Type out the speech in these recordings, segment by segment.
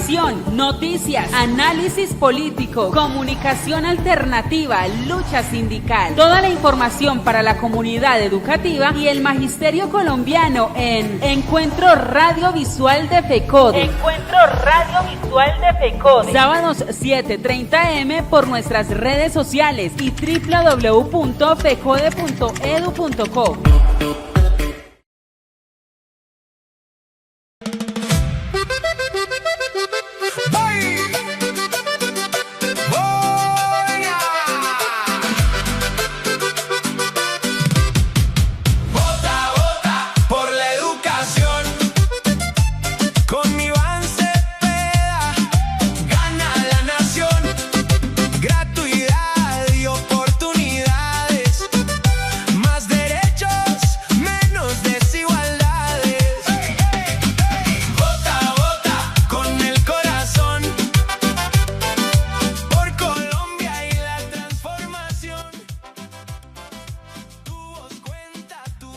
Información, noticias, análisis político, comunicación alternativa, lucha sindical. Toda la información para la comunidad educativa y el magisterio colombiano en Encuentro Radiovisual de FECODE. Encuentro Radiovisual de FECODE. Sábados 7:30 m por nuestras redes sociales y www.fecode.edu.co.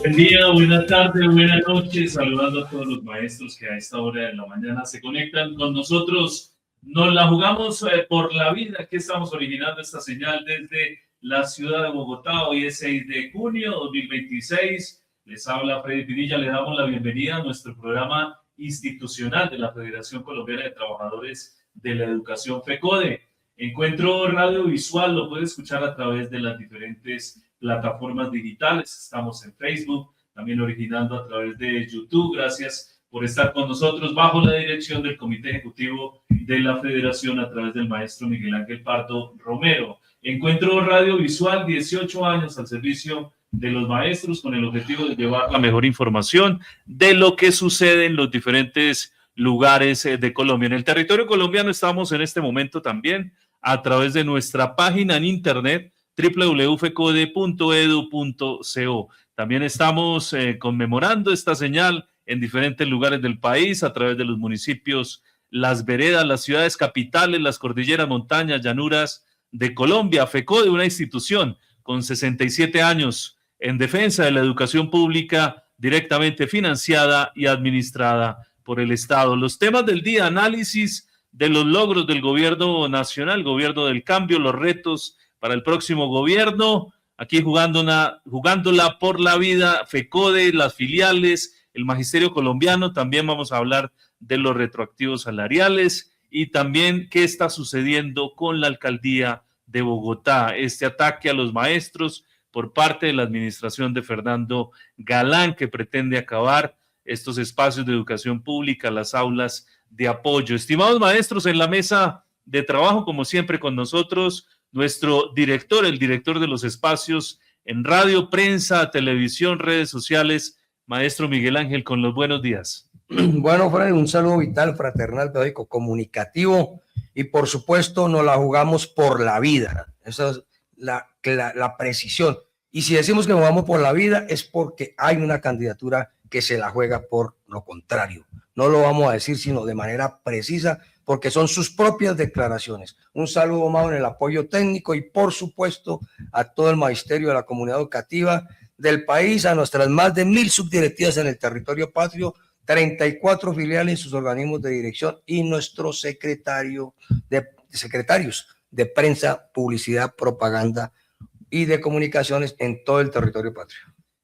Buen día, buenas tardes, buenas noches, saludando a todos los maestros que a esta hora de la mañana se conectan con nosotros. Nos la jugamos por la vida, que estamos originando esta señal desde la ciudad de Bogotá. Hoy es 6 de junio de 2026. Les habla Freddy Pinilla, le damos la bienvenida a nuestro programa institucional de la Federación Colombiana de Trabajadores de la Educación FECODE. Encuentro radiovisual, lo puede escuchar a través de las diferentes plataformas digitales. Estamos en Facebook, también originando a través de YouTube. Gracias por estar con nosotros bajo la dirección del Comité Ejecutivo de la Federación a través del maestro Miguel Ángel Pardo Romero. Encuentro radiovisual, 18 años al servicio de los maestros con el objetivo de llevar la mejor información de lo que sucede en los diferentes lugares de Colombia. En el territorio colombiano estamos en este momento también a través de nuestra página en internet www.fecode.edu.co. También estamos conmemorando esta señal en diferentes lugares del país a través de los municipios, las veredas, las ciudades capitales, las cordilleras, montañas, llanuras de Colombia. FECODE, una institución con 67 años en defensa de la educación pública directamente financiada y administrada por el Estado. Los temas del día: análisis de los logros del gobierno nacional, gobierno del cambio, los retos para el próximo gobierno, aquí jugándola por la vida, FECODE, las filiales, el magisterio colombiano. También vamos a hablar de los retroactivos salariales y también qué está sucediendo con la alcaldía de Bogotá, este ataque a los maestros por parte de la administración de Fernando Galán, que pretende acabar estos espacios de educación pública, las aulas de apoyo. Estimados maestros, en la mesa de trabajo, como siempre, con nosotros nuestro director, el director de los espacios en radio, prensa, televisión, redes sociales, maestro Miguel Ángel, con los buenos días. Bueno, Freddy, un saludo vital, fraternal, pedagógico, comunicativo, y por supuesto nos la jugamos por la vida. Esa es la precisión. Y si decimos que nos vamos por la vida es porque hay una candidatura que se la juega por lo contrario. No lo vamos a decir sino de manera precisa, porque son sus propias declaraciones. Un saludo más en el apoyo técnico y por supuesto a todo el magisterio de la comunidad educativa del país, a nuestras más de 1000 subdirectivas en el territorio patrio, 34 filiales en sus organismos de dirección y nuestros secretarios de prensa, publicidad, propaganda y de comunicaciones en todo el territorio patrio.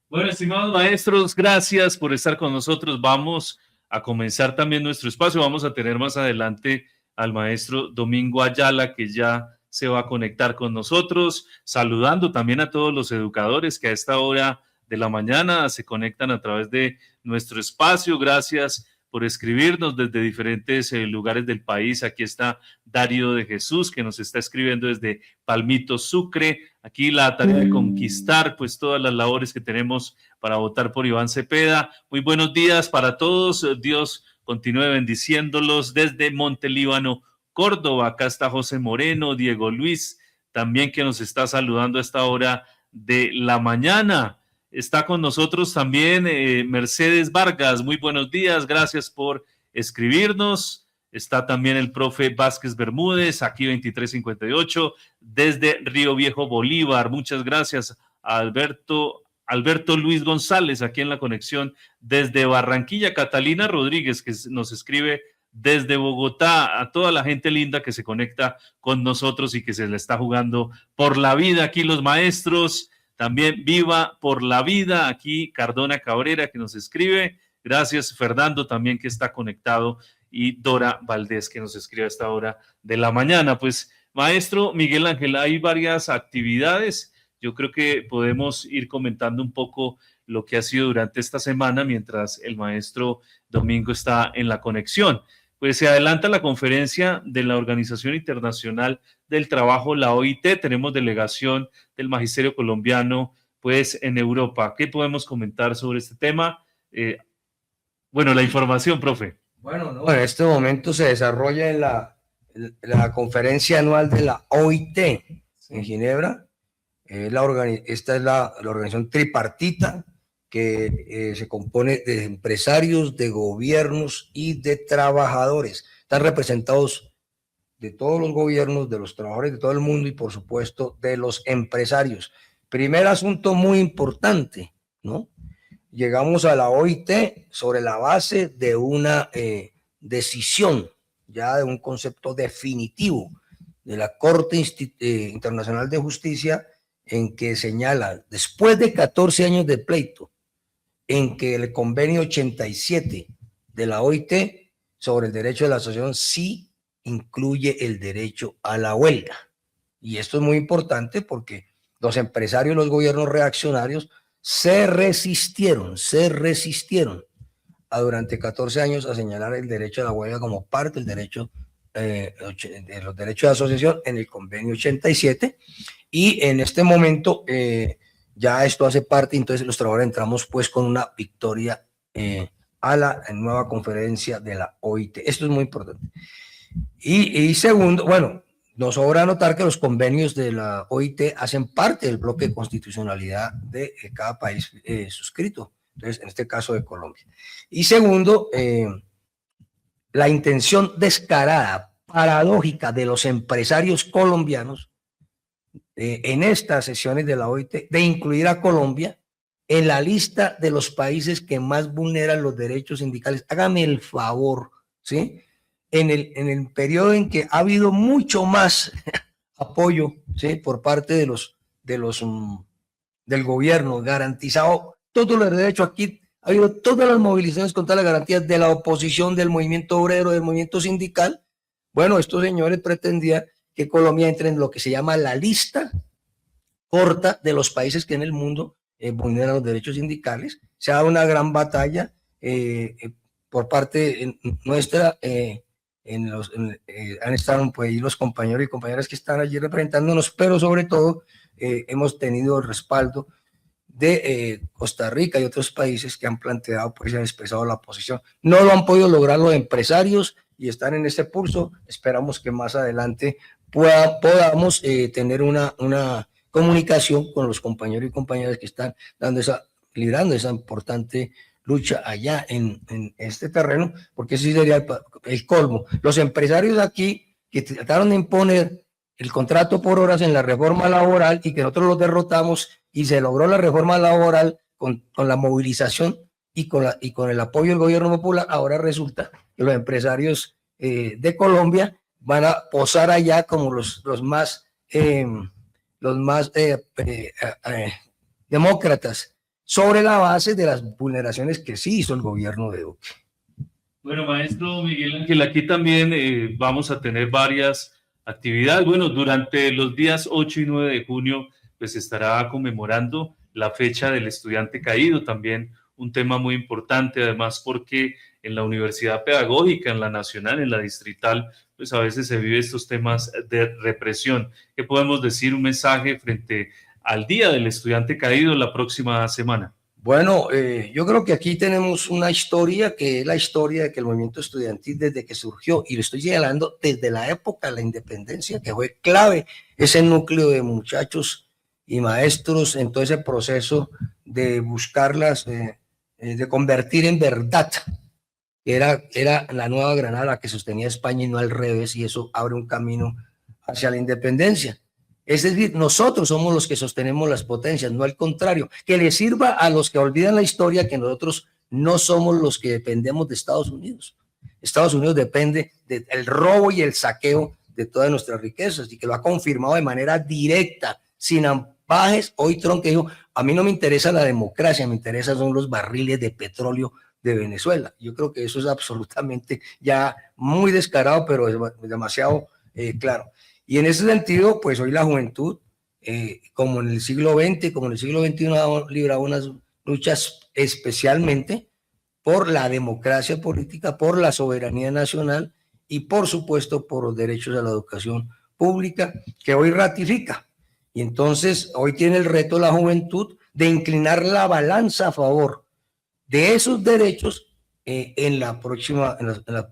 Bueno, estimados maestros, gracias por estar con nosotros. Vamos a comenzar también nuestro espacio. Vamos a tener más adelante al maestro Domingo Ayala, que ya se va a conectar con nosotros, saludando también a todos los educadores que a esta hora de la mañana se conectan a través de nuestro espacio. Gracias por escribirnos desde diferentes lugares del país. Aquí está Darío de Jesús, que nos está escribiendo desde Palmito, Sucre. Aquí la tarea de conquistar pues todas las labores que tenemos para votar por Iván Cepeda. Muy buenos días para todos. Dios continúe bendiciéndolos desde Montelíbano, Córdoba. Acá está José Moreno, Diego Luis, también, que nos está saludando a esta hora de la mañana. Está con nosotros también Mercedes Vargas. Muy buenos días, gracias por escribirnos. Está también el profe Vázquez Bermúdez, aquí 2358, desde Río Viejo, Bolívar. Muchas gracias a Alberto Luis González, aquí en la conexión desde Barranquilla. Catalina Rodríguez, que nos escribe desde Bogotá, a toda la gente linda que se conecta con nosotros y que se le está jugando por la vida aquí los maestros. También Viva por la Vida, aquí Cardona Cabrera que nos escribe. Gracias Fernando también que está conectado y Dora Valdés que nos escribe a esta hora de la mañana. Pues maestro Miguel Ángel, hay varias actividades. Yo creo que podemos ir comentando un poco lo que ha sido durante esta semana mientras el maestro Domingo está en la conexión. Pues se adelanta la conferencia de la Organización Internacional del Trabajo, la OIT. Tenemos delegación del Magisterio Colombiano pues en Europa. ¿Qué podemos comentar sobre este tema? Bueno, la información, profe. Bueno, no, en este momento se desarrolla en la conferencia anual de la OIT en Ginebra. Esta es la organización tripartita que se compone de empresarios, de gobiernos y de trabajadores. Están representados de todos los gobiernos, de los trabajadores de todo el mundo y por supuesto de los empresarios. Primer asunto muy importante, ¿no? Llegamos a la OIT sobre la base de una decisión, ya de un concepto definitivo de la Corte Internacional de Justicia, en que señala, después de 14 años de pleito, en que el convenio 87 de la OIT sobre el derecho de la asociación sí incluye el derecho a la huelga. Y esto es muy importante porque los empresarios y los gobiernos reaccionarios se resistieron durante 14 años a señalar el derecho a la huelga como parte del derecho de los derechos de asociación en el convenio 87, y en este momento ya esto hace parte, entonces los trabajadores entramos pues con una victoria a la nueva conferencia de la OIT. Esto es muy importante. Y segundo, bueno, nos sobra notar que los convenios de la OIT hacen parte del bloque de constitucionalidad de cada país suscrito, entonces en este caso de Colombia. Y segundo, la intención descarada, paradójica de los empresarios colombianos en estas sesiones de la OIT de incluir a Colombia en la lista de los países que más vulneran los derechos sindicales. Hágame el favor, ¿sí? En el periodo en que ha habido mucho más apoyo, ¿sí?, por parte del gobierno, garantizado todos los derechos. Aquí ha habido todas las movilizaciones contra las garantías de la oposición, del movimiento obrero, del movimiento sindical. Bueno, estos señores pretendían que Colombia entre en lo que se llama la lista corta de los países que en el mundo vulneran los derechos sindicales. Se ha dado una gran batalla por parte nuestra. Han estado pues ahí los compañeros y compañeras que están allí representándonos, pero sobre todo hemos tenido el respaldo de Costa Rica y otros países que han planteado, pues han expresado la posición. No lo han podido lograr los empresarios y están en este pulso. Esperamos que más adelante podamos tener una comunicación con los compañeros y compañeras que están liderando esa importante lucha allá en este terreno, porque eso sí sería el colmo. Los empresarios aquí que trataron de imponer el contrato por horas en la reforma laboral y que nosotros los derrotamos y se logró la reforma laboral con la movilización y con el apoyo del gobierno popular, ahora resulta que los empresarios de Colombia van a posar allá como los más demócratas, sobre la base de las vulneraciones que sí hizo el gobierno de Duque. Bueno, maestro Miguel Ángel, aquí también vamos a tener varias actividades. Bueno, durante los días 8 y 9 de junio, pues estará conmemorando la fecha del estudiante caído, también un tema muy importante, además porque en la Universidad Pedagógica, en la Nacional, en la Distrital, pues a veces se vive estos temas de represión. ¿Qué podemos decir, un mensaje frente al Día del Estudiante Caído la próxima semana? Bueno, yo creo que aquí tenemos una historia que es la historia de que el movimiento estudiantil desde que surgió, y lo estoy señalando desde la época de la independencia, que fue clave ese núcleo de muchachos y maestros en todo ese proceso de buscarlas, de convertir en verdad, que era la nueva Granada la que sostenía España y no al revés, y eso abre un camino hacia la independencia. Es decir, nosotros somos los que sostenemos las potencias, no al contrario. Que le sirva a los que olvidan la historia que nosotros no somos los que dependemos de Estados Unidos. Estados Unidos depende del robo y el saqueo de todas nuestras riquezas y que lo ha confirmado de manera directa, sin ambajes. Hoy Trump que dijo, a mí no me interesa la democracia, me interesan son los barriles de petróleo de Venezuela. Yo creo que eso es absolutamente ya muy descarado, pero es demasiado claro. Y en ese sentido, pues hoy la juventud, como en el siglo XX, como en el siglo XXI, ha librado unas luchas especialmente por la democracia política, por la soberanía nacional y por supuesto por los derechos a la educación pública que hoy ratifica. Y entonces hoy tiene el reto la juventud de inclinar la balanza a favor de esos derechos en las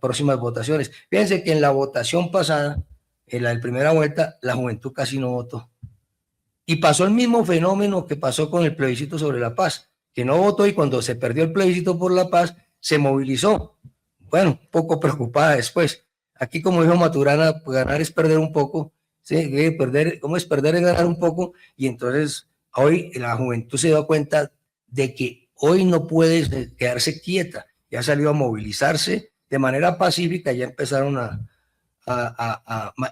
próximas votaciones. Fíjense que en la votación pasada, en la primera vuelta, la juventud casi no votó. Y pasó el mismo fenómeno que pasó con el plebiscito sobre la paz, que no votó y cuando se perdió el plebiscito por la paz, se movilizó. Bueno, un poco preocupada después. Aquí, como dijo Maturana, pues ganar es perder un poco. ¿Sí? ¿Cómo es perder es ganar un poco? Y entonces hoy la juventud se da cuenta de que hoy no puede quedarse quieta. Ya salió a movilizarse de manera pacífica, ya empezaron a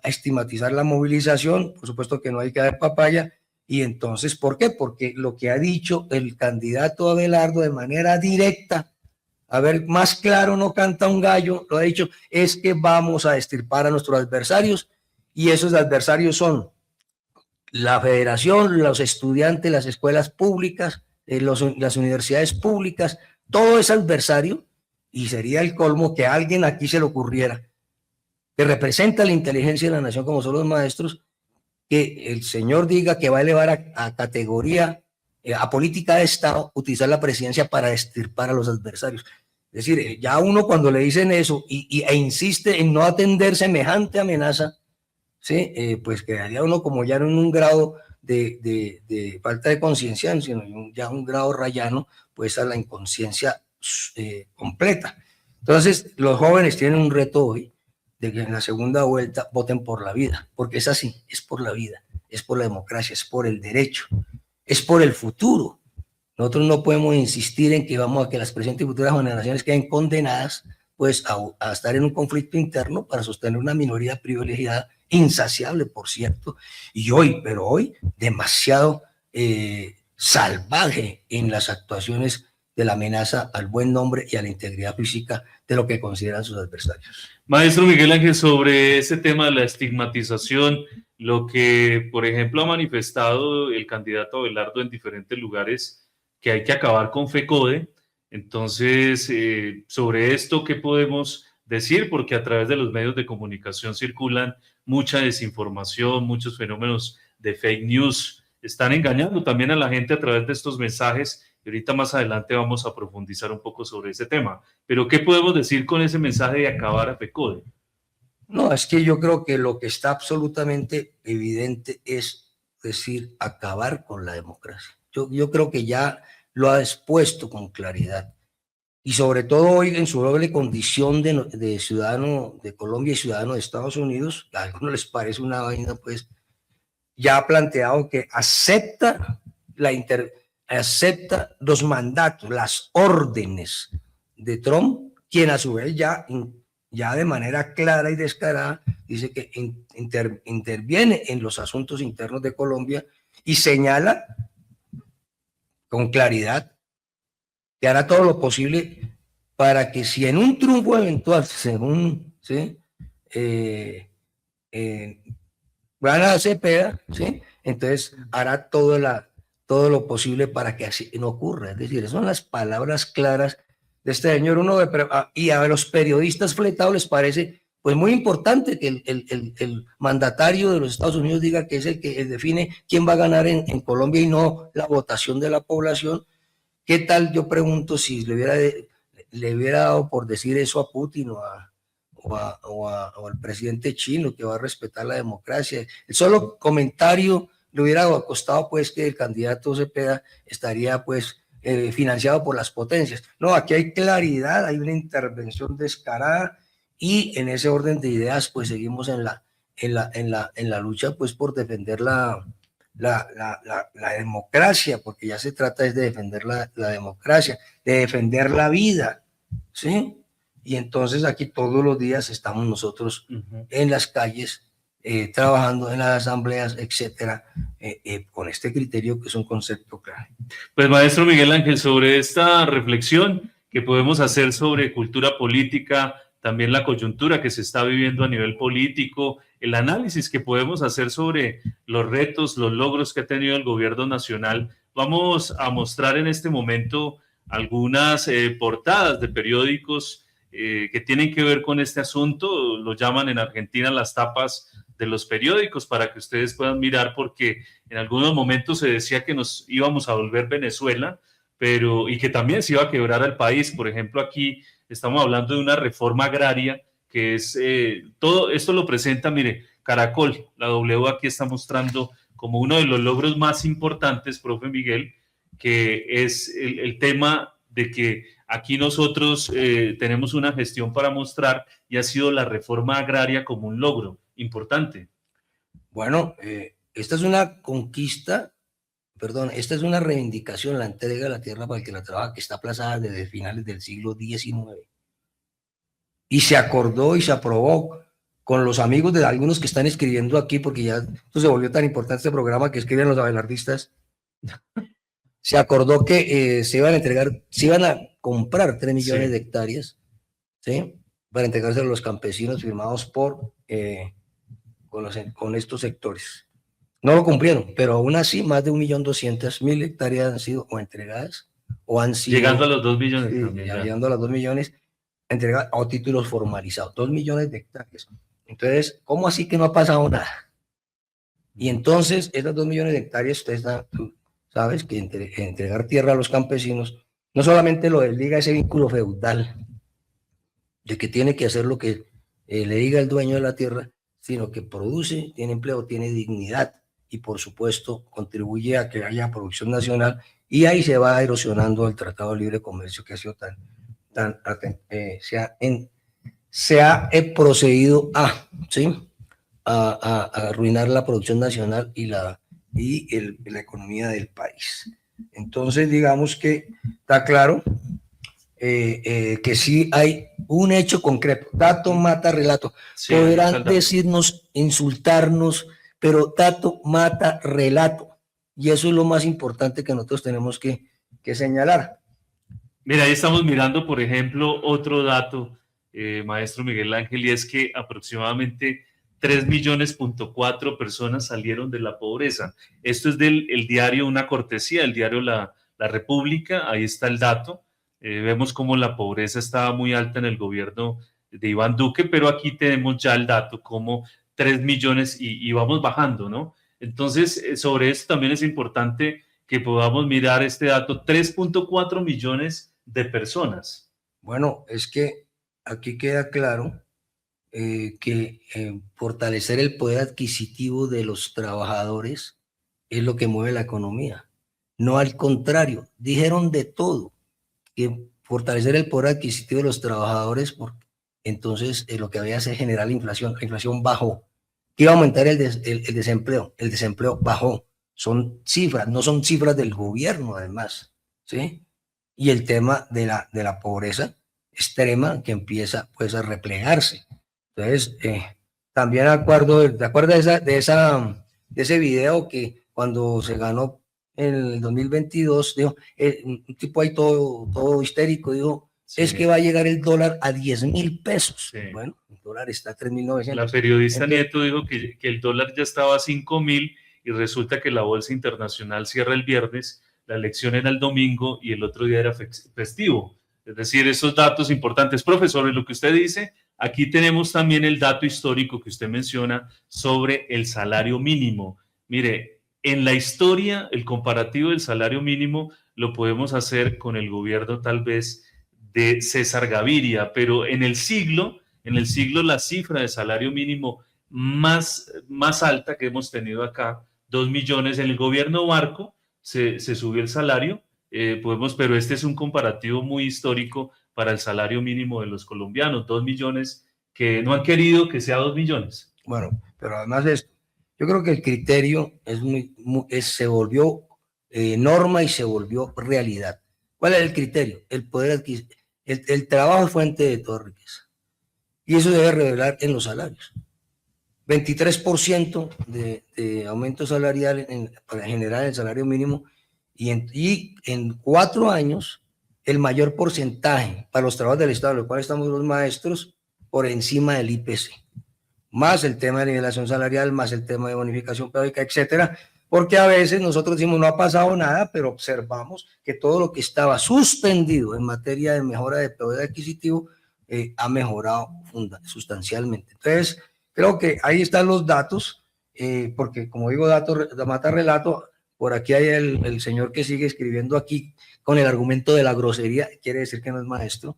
estigmatizar la movilización. Por supuesto que no hay que dar papaya. Y entonces, ¿por qué? Porque lo que ha dicho el candidato Abelardo de manera directa, a ver, más claro no canta un gallo, lo ha dicho, es que vamos a extirpar a nuestros adversarios, y esos adversarios son la federación, los estudiantes, las escuelas públicas, las universidades públicas, todo es adversario, y sería el colmo que a alguien aquí se le ocurriera, que representa la inteligencia de la nación como son los maestros, que el señor diga que va a elevar a categoría, a política de Estado, utilizar la presidencia para extirpar a los adversarios. Es decir, ya uno cuando le dicen eso e insiste en no atender semejante amenaza, ¿sí? Pues quedaría uno como ya en un grado de falta de conciencia, sino ya un grado rayano, pues a la inconsciencia completa. Entonces, los jóvenes tienen un reto hoy, de que en la segunda vuelta voten por la vida, porque es así, es por la vida, es por la democracia, es por el derecho, es por el futuro. Nosotros no podemos insistir en que vamos a que las presentes y futuras generaciones queden condenadas pues a estar en un conflicto interno para sostener una minoría privilegiada, insaciable, por cierto, y hoy, pero hoy, demasiado salvaje en las actuaciones de la amenaza al buen nombre y a la integridad física de lo que consideran sus adversarios. Maestro Miguel Ángel, sobre ese tema de la estigmatización, lo que, por ejemplo, ha manifestado el candidato Abelardo en diferentes lugares, que hay que acabar con FECODE. Entonces, sobre esto, ¿qué podemos decir? Porque a través de los medios de comunicación circulan mucha desinformación, muchos fenómenos de fake news, están engañando también a la gente a través de estos mensajes. Y ahorita más adelante vamos a profundizar un poco sobre ese tema. Pero, ¿qué podemos decir con ese mensaje de acabar a FECODE? No, es que yo creo que lo que está absolutamente evidente es decir, acabar con la democracia. Yo creo que ya lo ha expuesto con claridad. Y sobre todo hoy en su doble condición de ciudadano de Colombia y ciudadano de Estados Unidos, a algunos les parece una vaina, pues ya ha planteado que acepta los mandatos, las órdenes de Trump, quien a su vez ya de manera clara y descarada dice que interviene en los asuntos internos de Colombia y señala con claridad que hará todo lo posible para que si en un triunfo eventual, según ¿sí? Gana Cepeda, ¿sí? Entonces hará todo lo posible para que así no ocurra. Es decir, son las palabras claras de este señor. Y a los periodistas fletados les parece pues muy importante que el mandatario de los Estados Unidos diga que es el que define quién va a ganar en Colombia y no la votación de la población. ¿Qué tal, yo pregunto, si le hubiera dado por decir eso a Putin o al presidente chino, que va a respetar la democracia? El solo comentario le hubiera costado pues que el candidato Cepeda estaría pues financiado por las potencias. No, aquí hay claridad, hay una intervención descarada, y en ese orden de ideas pues seguimos en la lucha pues por defender la democracia, porque ya se trata es de defender la democracia, de defender la vida, ¿sí? Y entonces aquí todos los días estamos nosotros Ujú. en las calles, trabajando en las asambleas, etcétera, con este criterio que es un concepto claro. Pues maestro Miguel Ángel, sobre esta reflexión que podemos hacer sobre cultura política, también la coyuntura que se está viviendo a nivel político, el análisis que podemos hacer sobre los retos, los logros que ha tenido el gobierno nacional, vamos a mostrar en este momento algunas portadas de periódicos que tienen que ver con este asunto, lo llaman en Argentina las tapas de los periódicos para que ustedes puedan mirar, porque en algunos momentos se decía que nos íbamos a volver Venezuela, pero y que también se iba a quebrar al país. Por ejemplo, aquí estamos hablando de una reforma agraria que es, todo esto lo presenta, mire, Caracol, la W aquí está mostrando como uno de los logros más importantes, profe Miguel, que es el tema de que aquí nosotros tenemos una gestión para mostrar y ha sido la reforma agraria como un logro importante. Bueno, esta es una conquista, perdón, esta es una reivindicación, la entrega de la tierra para el que la trabaja, que está aplazada desde finales del siglo XIX. Y se acordó y se aprobó con los amigos de algunos que están escribiendo aquí, porque ya esto se volvió tan importante este programa que escriben los abelardistas. Se acordó que se iban a entregar, se iban a comprar 3 millones de hectáreas, ¿sí? Para entregarse a los campesinos firmados por con estos sectores. No lo cumplieron, pero aún así más de 1.200.000 hectáreas han sido o entregadas o han sido... Llegando a los 2 millones. Sí, también, ya llegando a los 2 millones entregadas o títulos formalizados, 2 millones de hectáreas. Entonces, ¿cómo así que no ha pasado nada? Y entonces, esas 2 millones de hectáreas, tú sabes que entregar tierra a los campesinos no solamente lo desliga ese vínculo feudal de que tiene que hacer lo que le diga el dueño de la tierra, sino que produce, tiene empleo, tiene dignidad y por supuesto contribuye a que haya producción nacional, y ahí se va erosionando el Tratado de Libre Comercio que ha sido se ha procedido ¿sí? a arruinar la producción nacional y la economía del país. Entonces digamos que está claro que sí hay un hecho concreto. Dato mata relato. Sí, podrán decirnos, insultarnos, pero dato mata relato. Y eso es lo más importante que nosotros tenemos que señalar. Mira, ahí estamos mirando, por ejemplo, otro dato, maestro Miguel Ángel, y es que aproximadamente 3,4 millones personas salieron de la pobreza. Esto es del el diario, una cortesía, el diario La República, ahí está el dato. Vemos cómo la pobreza estaba muy alta en el gobierno de Iván Duque, pero aquí tenemos ya el dato como 3 millones y vamos bajando, ¿no? Entonces, sobre esto también es importante que podamos mirar este dato, 3,4 millones de personas. Bueno, es que aquí queda claro que fortalecer el poder adquisitivo de los trabajadores es lo que mueve la economía. No al contrario, dijeron de todo, que fortalecer el poder adquisitivo de los trabajadores, porque entonces lo que había es generar la inflación bajó, que iba a aumentar el desempleo bajó, son cifras, no son cifras del gobierno además, ¿sí? Y el tema de la pobreza extrema que empieza pues a replegarse. Entonces, también ¿te acuerdas de ese video que cuando se ganó en el 2022, dijo, un tipo ahí todo histérico, dijo, sí, es que va a llegar el dólar a 10,000 pesos. Sí. Bueno, el dólar está a 3.900. La periodista entonces, Nieto dijo que el dólar ya estaba a 5,000 y resulta que la bolsa internacional cierra el viernes, la elección era el domingo y el otro día era festivo. Es decir, esos datos importantes. Profesor, lo que usted dice, aquí tenemos también el dato histórico que usted menciona sobre el salario mínimo. Mire, en la historia, el comparativo del salario mínimo lo podemos hacer con el gobierno tal vez de César Gaviria, pero en el siglo la cifra de salario mínimo más alta que hemos tenido acá, 2 millones, en el gobierno Barco se subió el salario, pero este es un comparativo muy histórico para el salario mínimo de los colombianos, 2 millones que no han querido que sea 2 millones. Bueno, pero además de esto, yo creo que el criterio se volvió norma y se volvió realidad. ¿Cuál es el criterio? El poder El trabajo es fuente de toda riqueza. Y eso debe revelar en los salarios. 23% de aumento salarial para generar el salario mínimo y en 4 años el mayor porcentaje para los trabajos del Estado, en los cuales estamos los maestros, por encima del IPC, más el tema de nivelación salarial, más el tema de bonificación pedagógica, etcétera, porque a veces nosotros decimos no ha pasado nada, pero observamos que todo lo que estaba suspendido en materia de mejora de poder adquisitivo ha mejorado sustancialmente. Entonces, creo que ahí están los datos, porque como digo, datos mata relato. Por aquí hay el señor que sigue escribiendo aquí con el argumento de la grosería, quiere decir que no es maestro.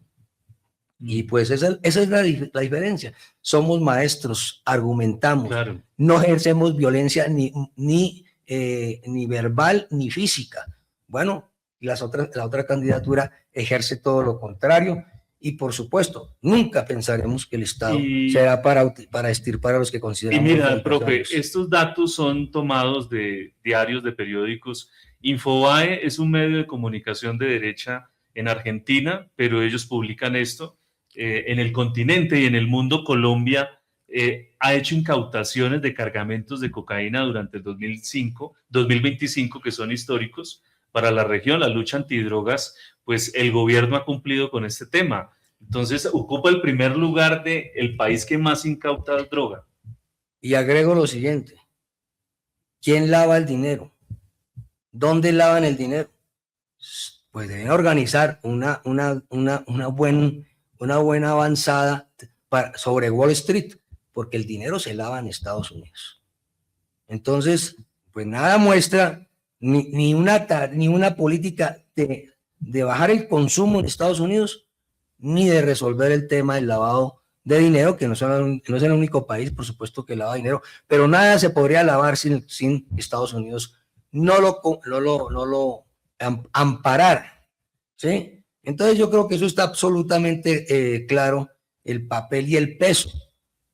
Y pues esa es la diferencia. Somos maestros, argumentamos, claro. No ejercemos violencia ni verbal ni física. Bueno, la otra candidatura ejerce todo lo contrario. Y por supuesto, nunca pensaremos que el Estado será para extirpar a los que consideramos. Y mira, profe, estos datos son tomados de diarios, de periódicos. Infobae es un medio de comunicación de derecha en Argentina, pero ellos publican esto. En el continente y en el mundo, Colombia ha hecho incautaciones de cargamentos de cocaína durante el 2025, que son históricos para la región. La lucha antidrogas, pues el gobierno ha cumplido con este tema. Entonces ocupa el primer lugar de el país que más incauta droga. Y agrego lo siguiente: ¿quién lava el dinero? ¿Dónde lavan el dinero? Pues deben organizar una buena avanzada sobre Wall Street, porque el dinero se lava en Estados Unidos. Entonces, pues nada muestra ni una política de bajar el consumo en Estados Unidos, ni de resolver el tema del lavado de dinero, que no es el único país, por supuesto, que lava dinero, pero nada se podría lavar sin Estados Unidos no lo amparar, ¿sí? Entonces yo creo que eso está absolutamente claro, el papel y el peso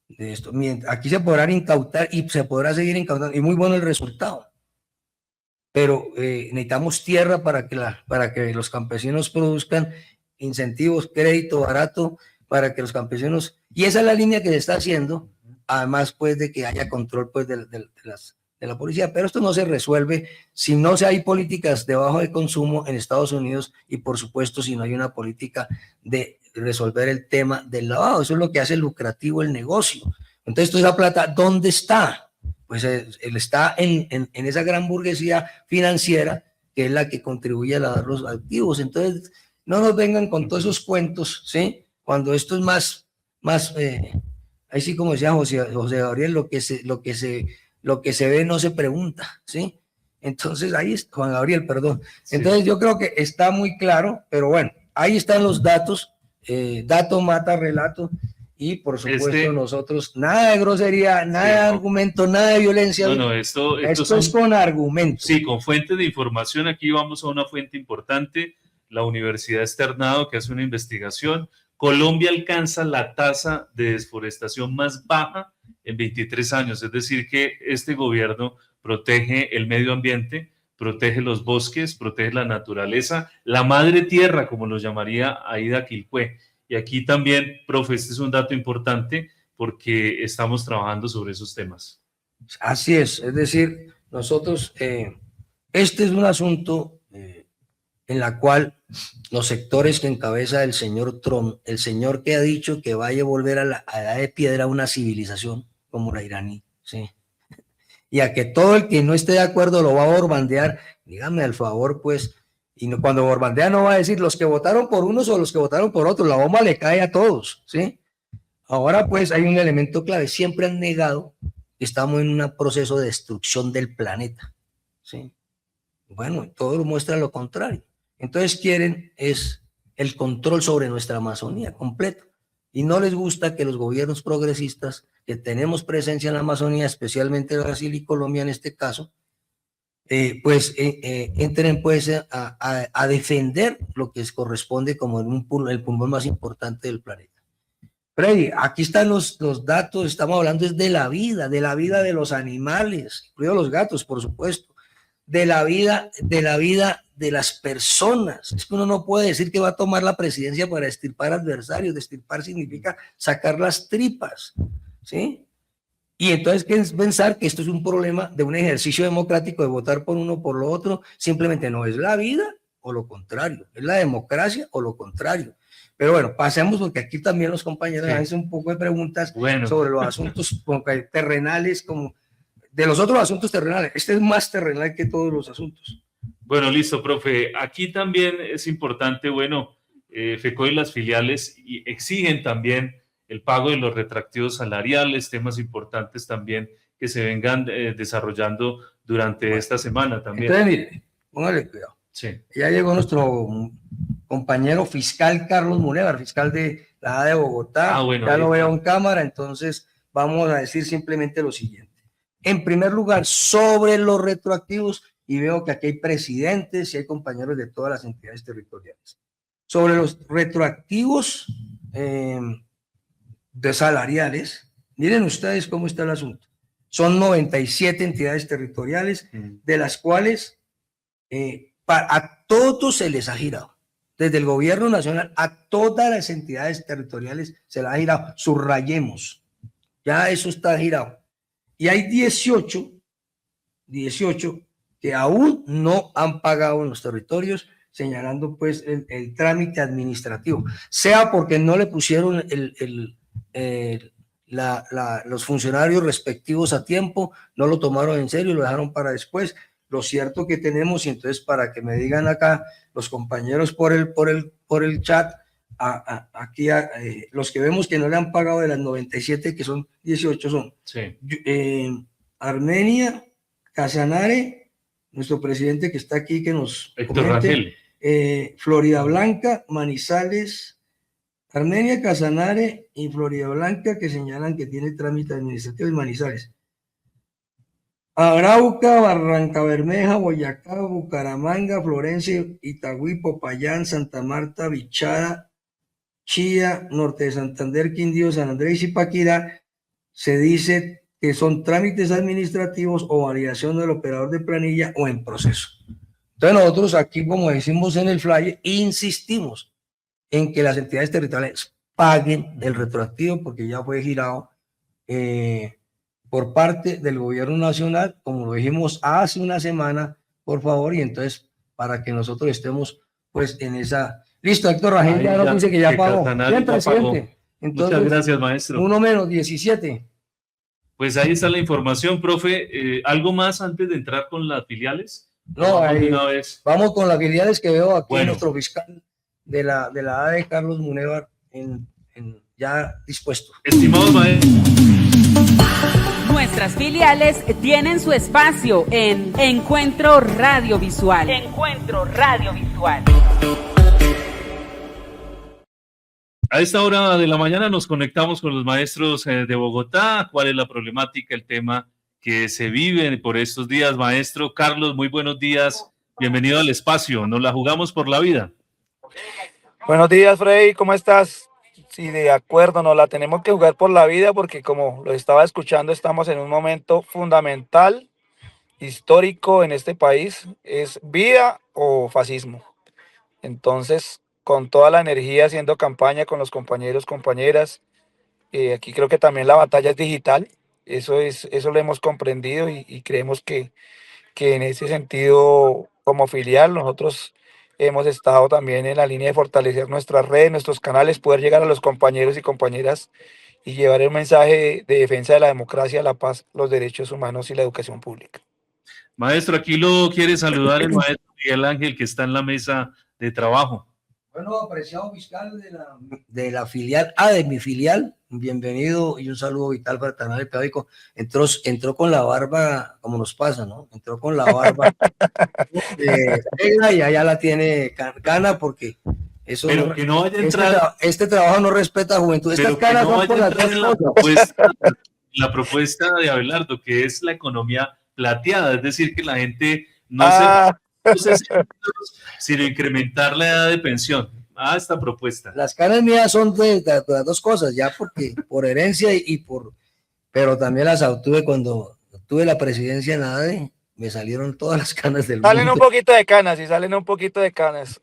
de esto. Aquí se podrán incautar y se podrá seguir incautando, y muy bueno el resultado. Pero necesitamos tierra para que los campesinos produzcan, incentivos, crédito barato para que los campesinos, y esa es la línea que se está haciendo, además pues de que haya control pues de la policía, pero esto no se resuelve si no hay políticas de bajo de consumo en Estados Unidos, y por supuesto si no hay una política de resolver el tema del lavado. Eso es lo que hace lucrativo el negocio. Entonces toda esa plata, ¿dónde está? Pues él está en esa gran burguesía financiera que es la que contribuye a lavar los activos. Entonces no nos vengan con todos esos cuentos, ¿sí? Cuando esto es más ahí sí, como decía José Gabriel, lo que se ve no se pregunta, ¿sí? Entonces ahí es Juan Gabriel, perdón. Sí. Entonces yo creo que está muy claro, pero bueno, ahí están los datos, dato mata relato, y por supuesto nosotros nada de grosería, nada de argumento, nada de violencia. No, esto es con argumentos. Sí, con fuente de información. Aquí vamos a una fuente importante, la Universidad Externado, que hace una investigación. Colombia alcanza la tasa de desforestación más baja en 23 años, es decir que este gobierno protege el medio ambiente, protege los bosques, protege la naturaleza, la madre tierra, como lo llamaría Aida Quilpué. Y aquí también, profe, este es un dato importante porque estamos trabajando sobre esos temas. Así es decir, nosotros, este es un asunto en la cual los sectores que encabeza el señor Trump, el señor que ha dicho que vaya a volver a la edad de piedra una civilización como la iraní, ¿sí? Y a que todo el que no esté de acuerdo lo va a borbandear, dígame al favor, pues, y no, cuando borbandea no va a decir los que votaron por unos o los que votaron por otros, la bomba le cae a todos, ¿sí? Ahora pues hay un elemento clave, siempre han negado que estamos en un proceso de destrucción del planeta, ¿sí? Bueno, todo muestra lo contrario. Entonces quieren es el control sobre nuestra Amazonía completo, y no les gusta que los gobiernos progresistas que tenemos presencia en la Amazonía, especialmente Brasil y Colombia en este caso, entren pues a defender lo que les corresponde como el pulmón más importante del planeta. Freddy, aquí están los datos, estamos hablando de la vida de los animales, incluidos los gatos, por supuesto, de la vida de las personas. Es que uno no puede decir que va a tomar la presidencia para extirpar adversarios. Extirpar significa sacar las tripas, ¿sí? Y entonces, ¿qué es pensar que esto es un problema de un ejercicio democrático de votar por uno o por lo otro? Simplemente no es la vida o lo contrario, es la democracia o lo contrario. Pero bueno, pasemos porque aquí también los compañeros hacen un poco de preguntas sobre los asuntos terrenales, como de los otros asuntos terrenales. Este es más terrenal que todos los asuntos. Bueno, listo, profe. Aquí también es importante, bueno, FECODE y las filiales exigen también el pago de los retroactivos salariales, temas importantes también que se vengan desarrollando durante esta semana también. Entonces, mire, póngale cuidado. Sí. Ya llegó nuestro compañero fiscal Carlos Munevar, fiscal de la A de Bogotá. Bueno, ya lo veo en cámara, entonces vamos a decir simplemente lo siguiente. En primer lugar, sobre los retroactivos, y veo que aquí hay presidentes y hay compañeros de todas las entidades territoriales. Sobre los retroactivos de salariales, miren ustedes cómo está el asunto. Son 97 entidades territoriales, de las cuales a todos se les ha girado. Desde el gobierno nacional a todas las entidades territoriales se les ha girado. Subrayemos, ya eso está girado. Y hay 18 que aún no han pagado en los territorios, señalando pues el trámite administrativo, sea porque no le pusieron los funcionarios respectivos a tiempo, no lo tomaron en serio, lo dejaron para después. Lo cierto que tenemos, y entonces para que me digan acá los compañeros por el chat, aquí los que vemos que no le han pagado de las 97, que son 18, son Armenia, Casanare, nuestro presidente que está aquí, que nos Héctor Rangel, Florida Blanca, Manizales, Armenia, Casanare y Florida Blanca, que señalan que tiene trámite administrativo, y Manizales. Arauca, Barranca Bermeja, Boyacá, Bucaramanga, Florencia, Itagüí, Popayán, Santa Marta, Bichada, Chía, Norte de Santander, Quindío, San Andrés y Paquirá, se dice que son trámites administrativos o variación del operador de planilla o en proceso. Entonces nosotros aquí, como decimos en el flyer, insistimos en que las entidades territoriales paguen el retroactivo porque ya fue girado por parte del gobierno nacional, como lo dijimos hace una semana, por favor, y entonces para que nosotros estemos pues en esa... Listo, Héctor Rangel ya nos dice que ya pagó. Bien, presidente. Entonces, muchas gracias, maestro. Uno menos, 17. Pues ahí está la información, profe. ¿Algo más antes de entrar con las filiales? No, vamos con las filiales que veo aquí, nuestro fiscal de la ADE, Carlos Munevar, ya dispuesto. Estimados maestros. Nuestras filiales tienen su espacio en Encuentro Radiovisual. Encuentro Radiovisual. A esta hora de la mañana nos conectamos con los maestros de Bogotá. ¿Cuál es la problemática, el tema que se vive por estos días? Maestro Carlos, muy buenos días. Bienvenido al espacio. Nos la jugamos por la vida. Buenos días, Freddy. ¿Cómo estás? Sí, de acuerdo, nos la tenemos que jugar por la vida porque, como lo estaba escuchando, estamos en un momento fundamental, histórico en este país. ¿Es vida o fascismo? Entonces, con toda la energía haciendo campaña con los compañeros, compañeras. Aquí creo que también la batalla es digital. Eso lo hemos comprendido y creemos que en ese sentido, como filial, nosotros hemos estado también en la línea de fortalecer nuestras redes, nuestros canales, poder llegar a los compañeros y compañeras y llevar el mensaje de defensa de la democracia, la paz, los derechos humanos y la educación pública. Maestro, aquí lo quiere saludar el maestro Miguel Ángel, que está en la mesa de trabajo. Bueno, apreciado fiscal de la filial, de mi filial, bienvenido y un saludo vital para Canal del Periódico. Entró con la barba, como nos pasa, ¿no? Entró con la barba y allá la tiene gana porque eso pero no, que no vaya a entrar, este trabajo no respeta a juventud. Estas caras no son por las dos cosas. La propuesta de Abelardo, que es la economía plateada, es decir, que la gente no se sino incrementar la edad de pensión. Esta propuesta. Las caras mías son de las dos cosas, ya porque por herencia pero también las obtuve cuando tuve la presidencia en ADE, me salieron todas las canas del Salen un mundo. poquito de canas, y salen un poquito de canas.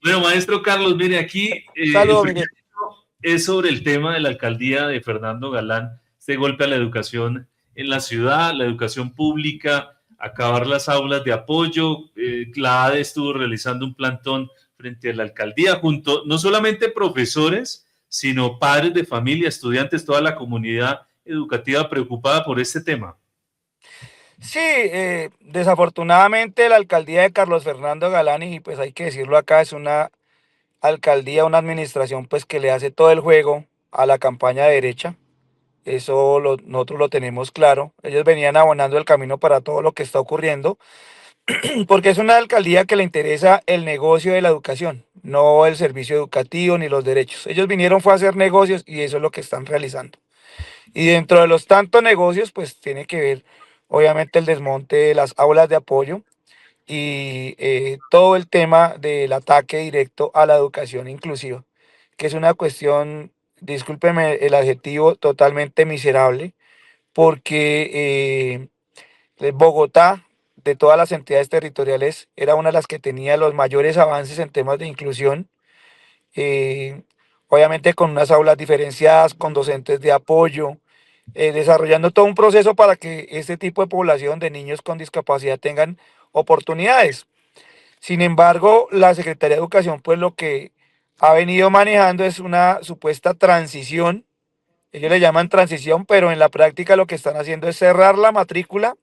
Bueno, maestro Carlos, mire, aquí el Saludos, primer Miguel. es sobre el tema de la alcaldía de Fernando Galán, este golpe a la educación en la ciudad, la educación pública, acabar las aulas de apoyo. La ADE estuvo realizando un plantón frente a la alcaldía, junto no solamente profesores, sino padres de familia, estudiantes, toda la comunidad educativa preocupada por este tema. Sí, desafortunadamente la alcaldía de Carlos Fernando Galán, y pues hay que decirlo acá, es una alcaldía, una administración pues que le hace todo el juego a la campaña de derecha. Eso nosotros lo tenemos claro. Ellos venían abonando el camino para todo lo que está ocurriendo, porque es una alcaldía que le interesa el negocio de la educación, no el servicio educativo ni los derechos. Ellos vinieron fue a hacer negocios y eso es lo que están realizando. Y dentro de los tantos negocios, pues tiene que ver obviamente el desmonte de las aulas de apoyo y todo el tema del ataque directo a la educación inclusiva, que es una cuestión, discúlpeme el adjetivo, totalmente miserable, porque Bogotá, de todas las entidades territoriales, era una de las que tenía los mayores avances en temas de inclusión, eh, obviamente con unas aulas diferenciadas, con docentes de apoyo, desarrollando todo un proceso para que este tipo de población de niños con discapacidad tengan oportunidades. Sin embargo, la Secretaría de Educación, pues lo que ha venido manejando es una supuesta transición. Ellos le llaman transición, pero en la práctica lo que están haciendo es cerrar la matrícula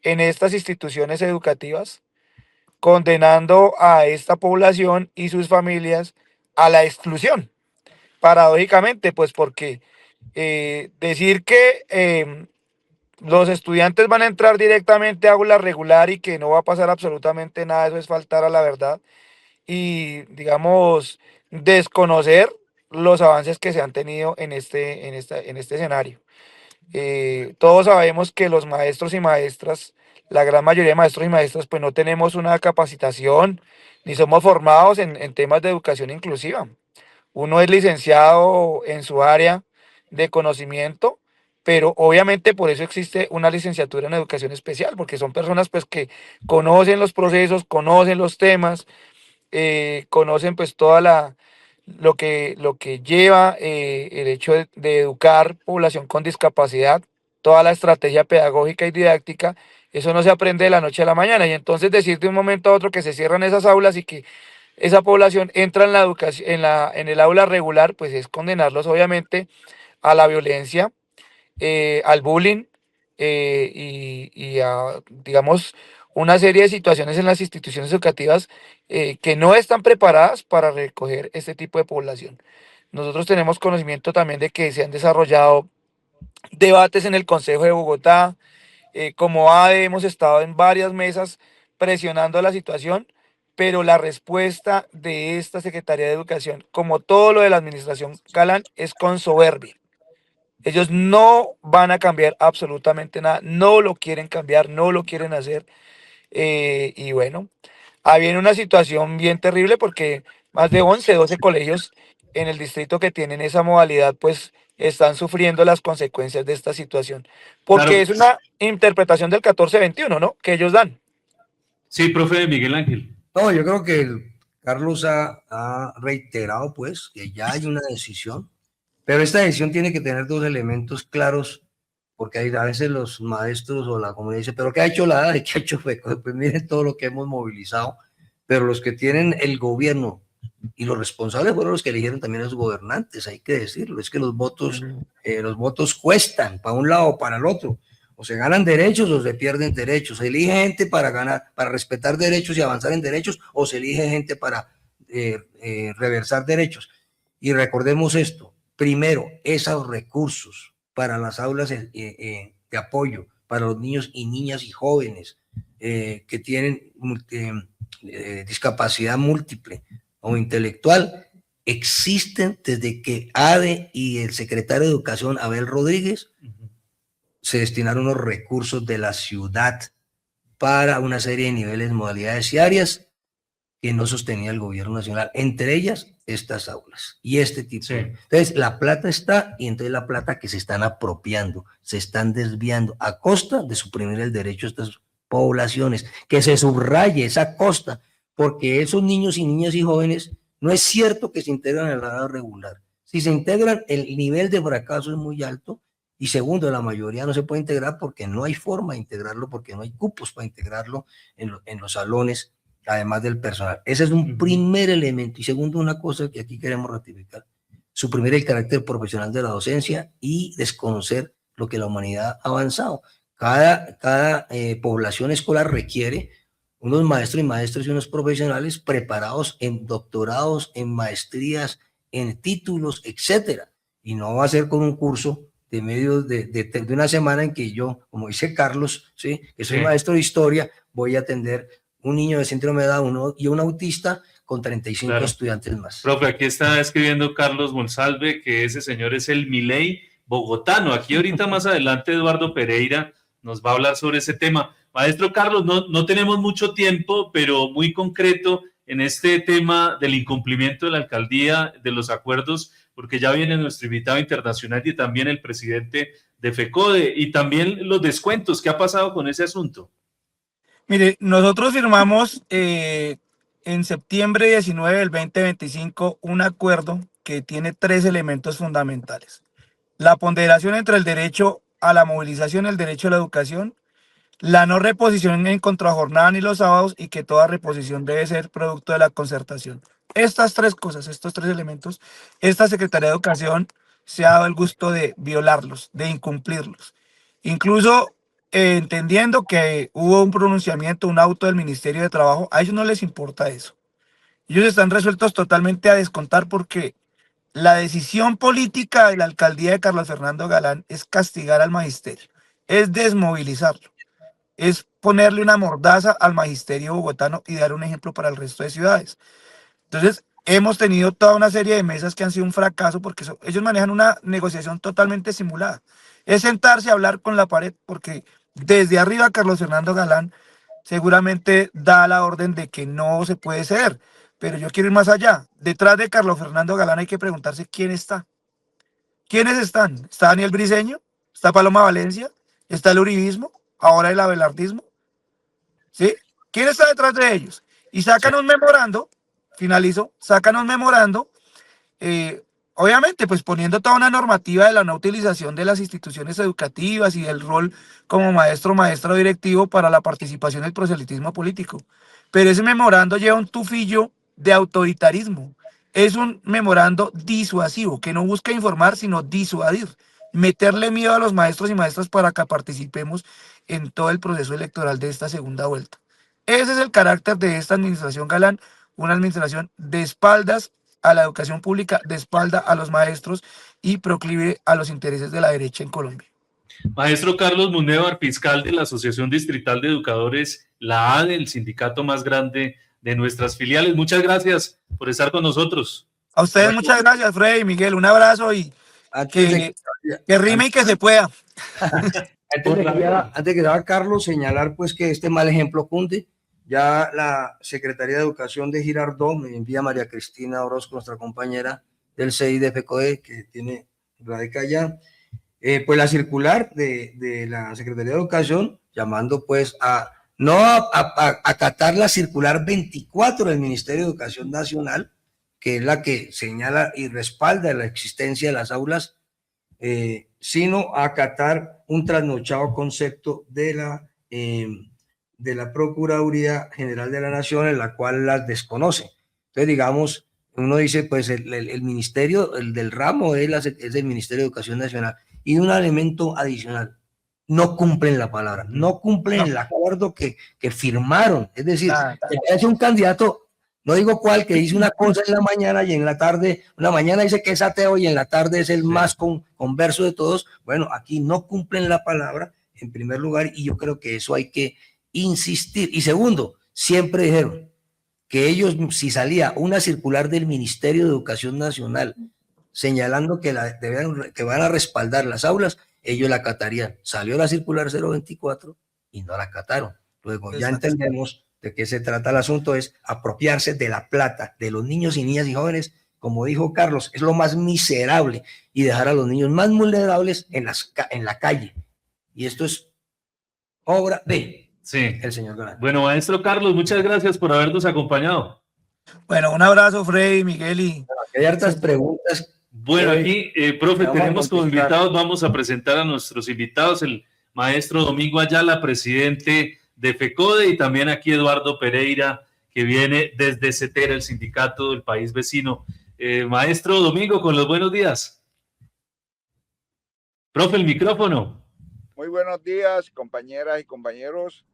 en estas instituciones educativas, condenando a esta población y sus familias a la exclusión. Paradójicamente, pues porque decir que los estudiantes van a entrar directamente a aula regular y que no va a pasar absolutamente nada, eso es faltar a la verdad y, digamos, desconocer los avances que se han tenido en este escenario. Todos sabemos que los maestros y maestras, la gran mayoría de maestros y maestras, pues no tenemos una capacitación ni somos formados en temas de educación inclusiva. Uno es licenciado en su área de conocimiento, pero obviamente por eso existe una licenciatura en educación especial, porque son personas pues que conocen los procesos, conocen los temas, conocen pues toda lo que lleva el hecho de educar población con discapacidad, toda la estrategia pedagógica y didáctica. Eso no se aprende de la noche a la mañana, y entonces decir de un momento a otro que se cierran esas aulas y que esa población entra en la educación, en el aula regular, pues es condenarlos obviamente a la violencia, al bullying y a, digamos, una serie de situaciones en las instituciones educativas que no están preparadas para recoger este tipo de población. Nosotros tenemos conocimiento también de que se han desarrollado debates en el Consejo de Bogotá. Como ADE hemos estado en varias mesas presionando la situación, pero la respuesta de esta Secretaría de Educación, como todo lo de la administración Galán, es con soberbia. Ellos no van a cambiar absolutamente nada, no lo quieren cambiar, no lo quieren hacer. Y bueno, viene una situación bien terrible porque más de 11, 12 colegios en el distrito que tienen esa modalidad, pues están sufriendo las consecuencias de esta situación. Porque Claro, es una interpretación del 1421, ¿no? Que ellos dan. sí, profe Miguel Ángel. No, yo creo que Carlos ha reiterado pues que ya hay una decisión, pero esta decisión tiene que tener dos elementos claros, porque a veces los maestros o la comunidad dice, pero ¿qué ha hecho la ADE? ¿Qué ha hecho FECO? Pues miren todo lo que hemos movilizado, pero los que tienen el gobierno y los responsables fueron los que eligieron también a los gobernantes, hay que decirlo, es que los votos cuestan para un lado o para el otro, o se ganan derechos o se pierden derechos, se elige gente para ganar, para respetar derechos y avanzar en derechos, o se elige gente para reversar derechos. Y recordemos esto, primero, esos recursos para las aulas de apoyo, para los niños y niñas y jóvenes que tienen discapacidad múltiple o intelectual, existen desde que ADE y el secretario de Educación, Abel Rodríguez, se destinaron unos recursos de la ciudad para una serie de niveles, modalidades y áreas que no sostenía el gobierno nacional, entre ellas estas aulas y este tipo. Sí. Entonces, la plata está, y entonces la plata que se están apropiando, se están desviando a costa de suprimir el derecho a estas poblaciones, que se subraye esa costa, porque esos niños y niñas y jóvenes no es cierto que se integran en la edad regular. Si se integran, el nivel de fracaso es muy alto, y segundo, la mayoría no se puede integrar porque no hay forma de integrarlo, porque no hay cupos para integrarlo en los salones, además del personal. Ese es un primer elemento. Y segundo, una cosa que aquí queremos ratificar: suprimir el carácter profesional de la docencia y desconocer lo que la humanidad ha avanzado. Cada población escolar requiere unos maestros y maestras y unos profesionales preparados en doctorados, en maestrías, en títulos, etcétera. Y no va a ser con un curso de medio de una semana en que yo, como dice Carlos, ¿sí?, que soy maestro de historia, voy a atender un niño de síndrome de Down y un autista con 35 estudiantes más. Profe, aquí está escribiendo Carlos Monsalve que ese señor es el Milei bogotano. Aquí ahorita más adelante Eduardo Pereira nos va a hablar sobre ese tema. Maestro Carlos, no tenemos mucho tiempo, pero muy concreto en este tema del incumplimiento de la alcaldía de los acuerdos, porque ya viene nuestro invitado internacional y también el presidente de FECODE, y también los descuentos. ¿Qué ha pasado con ese asunto? Mire, nosotros firmamos en septiembre 19 del 2025 un acuerdo que tiene 3 elementos fundamentales: la ponderación entre el derecho a la movilización y el derecho a la educación, la no reposición en contrajornada ni los sábados, y que toda reposición debe ser producto de la concertación. Estas 3 cosas, estos 3 elementos, esta Secretaría de Educación se ha dado el gusto de violarlos, de incumplirlos. Incluso entendiendo que hubo un pronunciamiento, un auto del Ministerio de Trabajo, a ellos no les importa eso. Ellos están resueltos totalmente a descontar, porque la decisión política de la alcaldía de Carlos Fernando Galán es castigar al magisterio, es desmovilizarlo, es ponerle una mordaza al magisterio bogotano y dar un ejemplo para el resto de ciudades. Entonces, hemos tenido toda una serie de mesas que han sido un fracaso, porque ellos manejan una negociación totalmente simulada. Es sentarse a hablar con la pared, porque desde arriba Carlos Fernando Galán seguramente da la orden de que no se puede ceder. Pero yo quiero ir más allá. Detrás de Carlos Fernando Galán hay que preguntarse quién está. ¿Quiénes están? ¿Está Daniel Briceño? ¿Está Paloma Valencia? ¿Está el uribismo? ¿Ahora el abelardismo? ¿Sí? ¿Quién está detrás de ellos? Y sacan un memorando, finalizo, sacan un memorando, obviamente pues poniendo toda una normativa de la no utilización de las instituciones educativas y del rol como maestro, maestra o directivo para la participación del proselitismo político. Pero ese memorando lleva un tufillo de autoritarismo. Es un memorando disuasivo, que no busca informar, sino disuadir, meterle miedo a los maestros y maestras para que participemos en todo el proceso electoral de esta segunda vuelta. Ese es el carácter de esta administración Galán, una administración de espaldas a la educación pública, de espalda a los maestros y proclive a los intereses de la derecha en Colombia. Maestro Carlos Munevar, fiscal de la Asociación Distrital de Educadores, la ADE, el sindicato más grande de nuestras filiales. Muchas gracias por estar con nosotros. A ustedes muchas gracias, Freddy, Miguel, un abrazo y que rime y que se pueda. Antes de que vaya Carlos, señalar pues que este mal ejemplo cunde. Ya la Secretaría de Educación de Girardot me envía a María Cristina Orozco, nuestra compañera del CI de FECODE, que tiene radica allá, pues la circular de la Secretaría de Educación, llamando pues a no acatar la circular 24 del Ministerio de Educación Nacional, que es la que señala y respalda la existencia de las aulas, sino a acatar un trasnochado concepto de la Procuraduría General de la Nación, en la cual las desconoce. Entonces, digamos, uno dice, pues el ministerio, el del ramo es el Ministerio de Educación Nacional. Y un elemento adicional: no cumplen la palabra, no cumplen el acuerdo que firmaron. Es decir, es un candidato, no digo cuál, que dice una cosa en la mañana y en la tarde, una mañana dice que es ateo y en la tarde es el más converso de todos. Bueno, aquí no cumplen la palabra, en primer lugar, y yo creo que eso hay que insistir. Y segundo, siempre dijeron que ellos, si salía una circular del Ministerio de Educación Nacional señalando que van a respaldar las aulas, ellos la acatarían. Salió la circular 024 y no la acataron. Luego ya entendemos ¿De qué se trata el asunto? Es apropiarse de la plata de los niños y niñas y jóvenes, como dijo Carlos, es lo más miserable, y dejar a los niños más vulnerables en la calle. Y esto es obra de el señor Galán. Bueno, maestro Carlos, muchas gracias por habernos acompañado. Bueno, un abrazo, Freddy, Miguel y... Hay hartas preguntas. Bueno, aquí, profe, tenemos como invitados, vamos a presentar a nuestros invitados, el maestro Domingo Ayala, presidente de FECODE, y también aquí Eduardo Pereira, que viene desde CETERA, el sindicato del país vecino. Maestro Domingo, con los buenos días. Profe, el micrófono. Muy buenos días, compañeras y compañeros.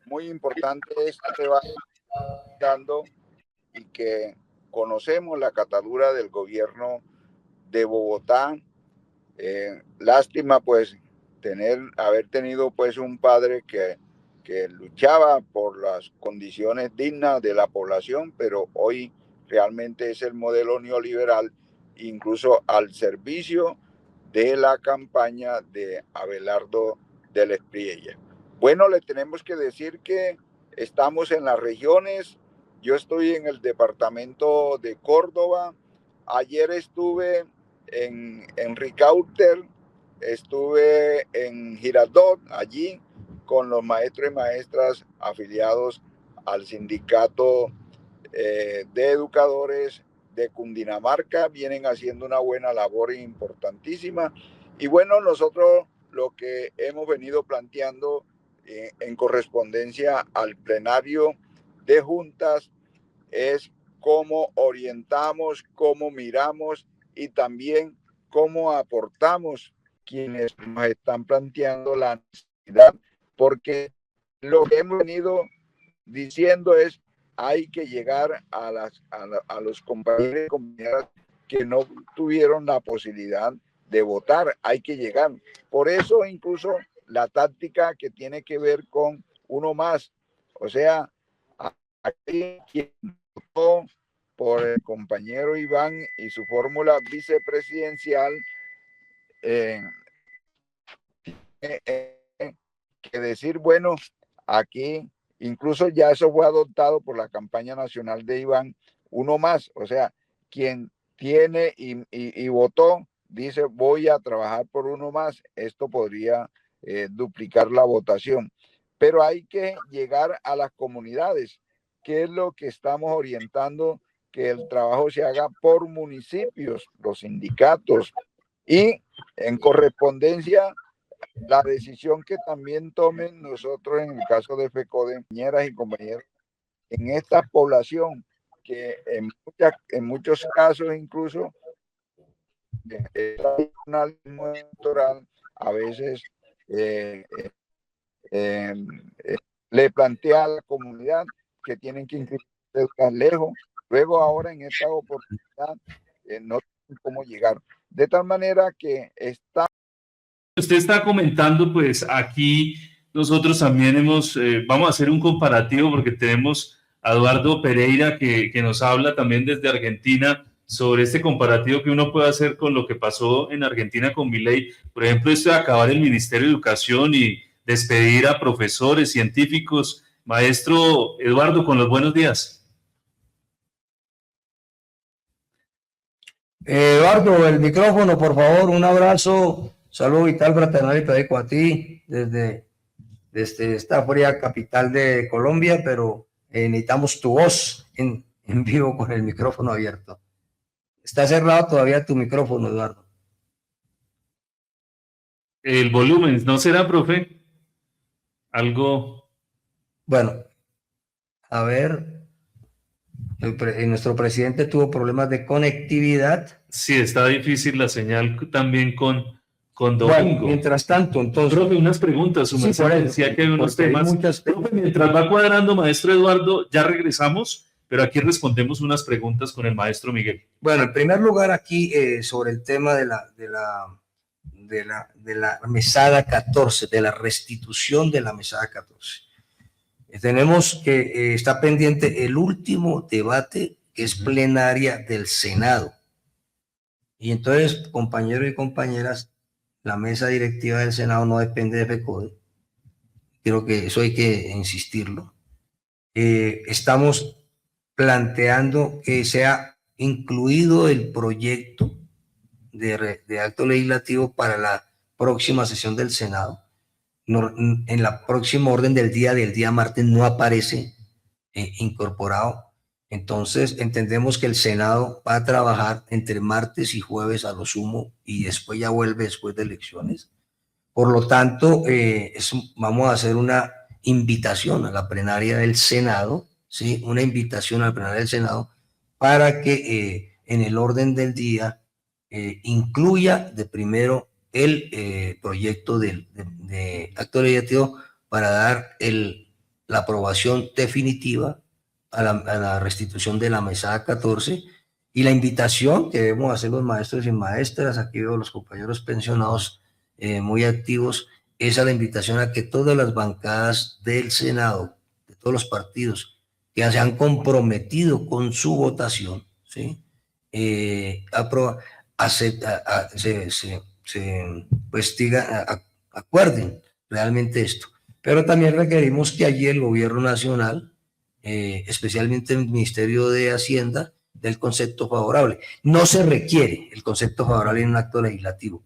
Muy importante este debate dando y que conocemos la catadura del gobierno de Bogotá. Lástima pues haber tenido pues un padre que luchaba por las condiciones dignas de la población, pero hoy realmente es el modelo neoliberal, incluso al servicio de la campaña de Abelardo del Espriella. Bueno, le tenemos que decir que estamos en las regiones. Yo estoy en el departamento de Córdoba. Ayer estuve en Ricaurte, estuve en Girardot, allí con los maestros y maestras afiliados al sindicato de educadores de Cundinamarca. Vienen haciendo una buena labor importantísima. Y bueno, nosotros lo que hemos venido planteando en correspondencia al plenario de juntas es cómo orientamos, cómo miramos y también cómo aportamos quienes nos están planteando la necesidad, porque lo que hemos venido diciendo es hay que llegar a los compañeros y compañeras que no tuvieron la posibilidad de votar, hay que llegar. Por eso incluso la táctica que tiene que ver con uno más, o sea, aquí quien votó por el compañero Iván y su fórmula vicepresidencial, que decir, bueno, aquí incluso ya eso fue adoptado por la campaña nacional de Iván, uno más, o sea, quien tiene y votó, dice voy a trabajar por uno más, esto podría duplicar la votación, pero hay que llegar a las comunidades, que es lo que estamos orientando, que el trabajo se haga por municipios, los sindicatos, y en correspondencia la decisión que también tomen nosotros en el caso de FECODE, compañeras y compañeros, en esta población que en muchos casos incluso el tribunal electoral a veces le plantea a la comunidad que tienen que inscribirse lejos, luego ahora en esta oportunidad no tienen cómo llegar, de tal manera que está. Usted está comentando, pues aquí nosotros también vamos a hacer un comparativo porque tenemos a Eduardo Pereira que nos habla también desde Argentina sobre este comparativo que uno puede hacer con lo que pasó en Argentina con Milei. Por ejemplo, esto de acabar el Ministerio de Educación y despedir a profesores, científicos. Maestro Eduardo, con los buenos días. Eduardo, el micrófono, por favor, un abrazo, saludo vital, fraternal y pedagógico a ti desde esta fría capital de Colombia, pero necesitamos tu voz en vivo con el micrófono abierto. Está cerrado todavía tu micrófono, Eduardo. El volumen, ¿no será, profe? Algo. Bueno, a ver, nuestro presidente tuvo problemas de conectividad. Sí, está difícil la señal también con Domingo. Bueno, mientras tanto, entonces. Profe, unas preguntas, su merced decía que hay unos temas. Profe, mientras va cuadrando, maestro Eduardo, ya regresamos, pero aquí respondemos unas preguntas con el maestro Miguel. Bueno, en primer lugar aquí sobre el tema de la mesada 14, de la restitución de la mesada 14. Tenemos que está pendiente el último debate, que es plenaria del Senado. Y entonces, compañeros y compañeras, la mesa directiva del Senado no depende de FECODE. Creo que eso hay que insistirlo. estamos planteando que sea incluido el proyecto de acto legislativo para la próxima sesión del Senado. No, en la próxima orden del día martes no aparece incorporado. Entonces entendemos que el Senado va a trabajar entre martes y jueves a lo sumo y después ya vuelve después de elecciones. Por lo tanto, vamos a hacer una invitación a la plenaria del Senado, ¿sí? Una invitación a la plenaria del Senado para que en el orden del día incluya de primero el proyecto de acto legislativo para dar la aprobación definitiva a la restitución de la mesada 14 y la invitación que debemos hacer los maestros y maestras, aquí veo los compañeros pensionados muy activos, es a la invitación a que todas las bancadas del Senado, de todos los partidos que se han comprometido con su votación, ¿sí? Pues acuerden realmente esto. Pero también requerimos que allí el gobierno nacional, especialmente el Ministerio de Hacienda, del concepto favorable. No se requiere el concepto favorable en un acto legislativo,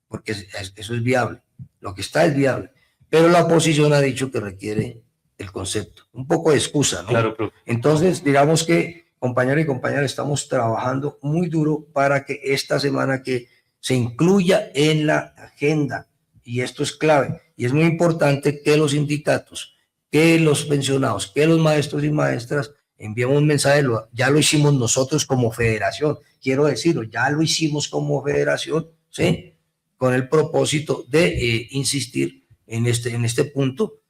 porque eso es viable. Lo que está es viable. Pero la oposición ha dicho que requiere el concepto. Un poco de excusa, ¿no? Claro, profe. Entonces, digamos que, compañeros y compañeras, estamos trabajando muy duro para que esta semana que se incluya en la agenda, y esto es clave, y es muy importante que los sindicatos, que los pensionados, que los maestros y maestras enviemos un mensaje, ya lo hicimos nosotros como federación, quiero decirlo, ya lo hicimos como federación, ¿sí? Con el propósito de insistir en este punto,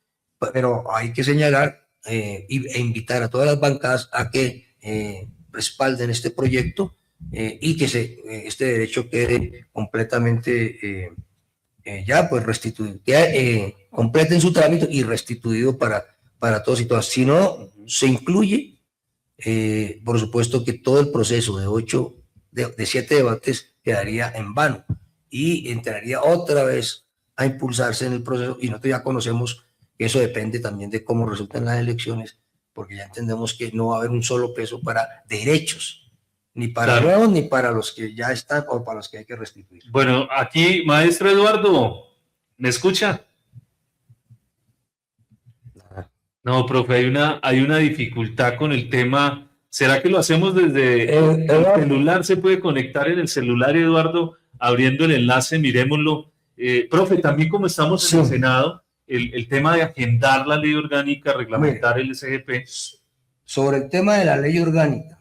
pero hay que señalar e invitar a todas las bancadas a que respalden este proyecto y que este derecho quede completamente ya pues restituido, completen su trámite y restituido para todos y todas. Si no se incluye, por supuesto que todo el proceso de 7 debates quedaría en vano y entraría otra vez a impulsarse en el proceso, y nosotros ya conocemos que eso depende también de cómo resultan las elecciones, porque ya entendemos que no va a haber un solo peso para derechos, ni para nuevos, ni para los que ya están o para los que hay que restituir. Bueno, aquí, maestro Eduardo, ¿me escucha? No, profe, hay una dificultad con el tema. ¿Será que lo hacemos desde el celular? ¿Se puede conectar en el celular, Eduardo? Abriendo el enlace, miremoslo. Profe, también como estamos en el Senado, el tema de agendar la ley orgánica, reglamentar el SGP. Sobre el tema de la ley orgánica.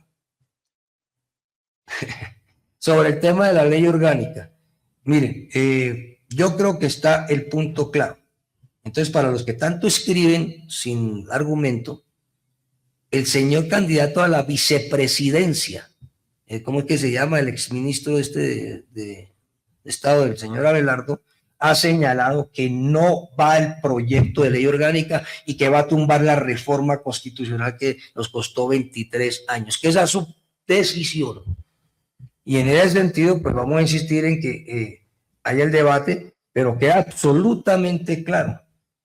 Sobre el tema de la ley orgánica. Miren, yo creo que está el punto claro. Entonces, para los que tanto escriben sin argumento, el señor candidato a la vicepresidencia, ¿cómo es que se llama? El exministro de Estado, del señor Abelardo, ha señalado que no va el proyecto de ley orgánica y que va a tumbar la reforma constitucional que nos costó 23 años, que esa es su decisión. Y en ese sentido, pues vamos a insistir en que haya el debate, pero queda absolutamente claro.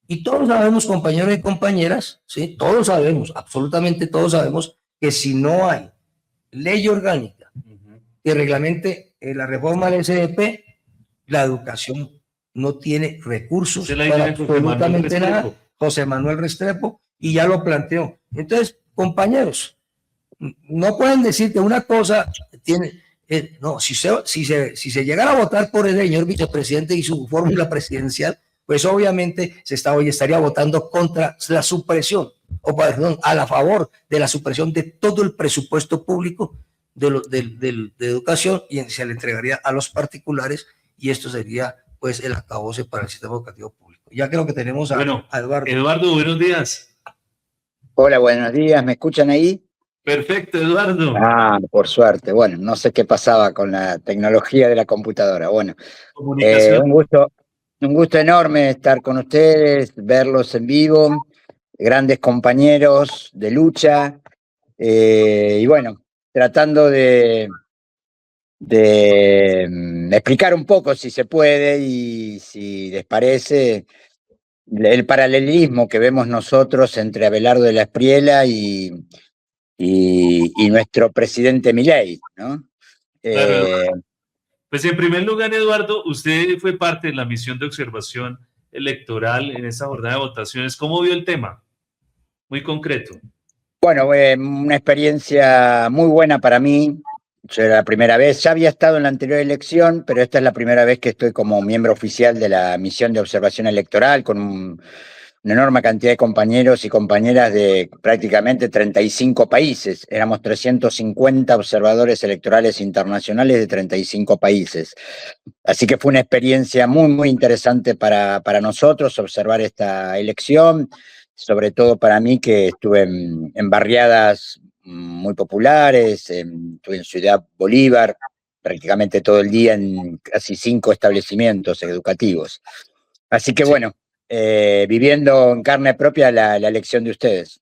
Y todos sabemos, compañeros y compañeras, ¿sí? Todos sabemos, absolutamente todos sabemos, que si no hay ley orgánica que reglamente la reforma del SDP, la educación no tiene recursos para absolutamente nada. José Manuel Restrepo, y ya lo planteó. Entonces, compañeros, no pueden decir que una cosa tiene... no, si se llegara a votar por el señor vicepresidente y su fórmula presidencial, pues obviamente estaría votando contra la supresión, o perdón, a la favor de la supresión de todo el presupuesto público de educación, y se le entregaría a los particulares, y esto sería pues el acabose para el sistema educativo público. Ya creo que tenemos a Eduardo. Eduardo, buenos días. Hola, buenos días, ¿me escuchan ahí? Perfecto, Eduardo. Ah, por suerte. Bueno, no sé qué pasaba con la tecnología de la computadora. Bueno, un gusto enorme estar con ustedes, verlos en vivo, grandes compañeros de lucha, y bueno, tratando de explicar un poco, si se puede y si les parece, el paralelismo que vemos nosotros entre Abelardo de la Espriella y nuestro presidente Milei, ¿no? Claro. Pues en primer lugar, Eduardo, usted fue parte de la misión de observación electoral en esa jornada de votaciones. ¿Cómo vio el tema? Muy concreto. Bueno, una experiencia muy buena para mí. Yo era la primera vez, ya había estado en la anterior elección, pero esta es la primera vez que estoy como miembro oficial de la misión de observación electoral, con una enorme cantidad de compañeros y compañeras de prácticamente 35 países. Éramos 350 observadores electorales internacionales de 35 países. Así que fue una experiencia muy, muy interesante para nosotros observar esta elección, sobre todo para mí que estuve en barriadas muy populares, estuve en Ciudad Bolívar prácticamente todo el día en casi 5 establecimientos educativos. Así que bueno, viviendo en carne propia la elección de ustedes.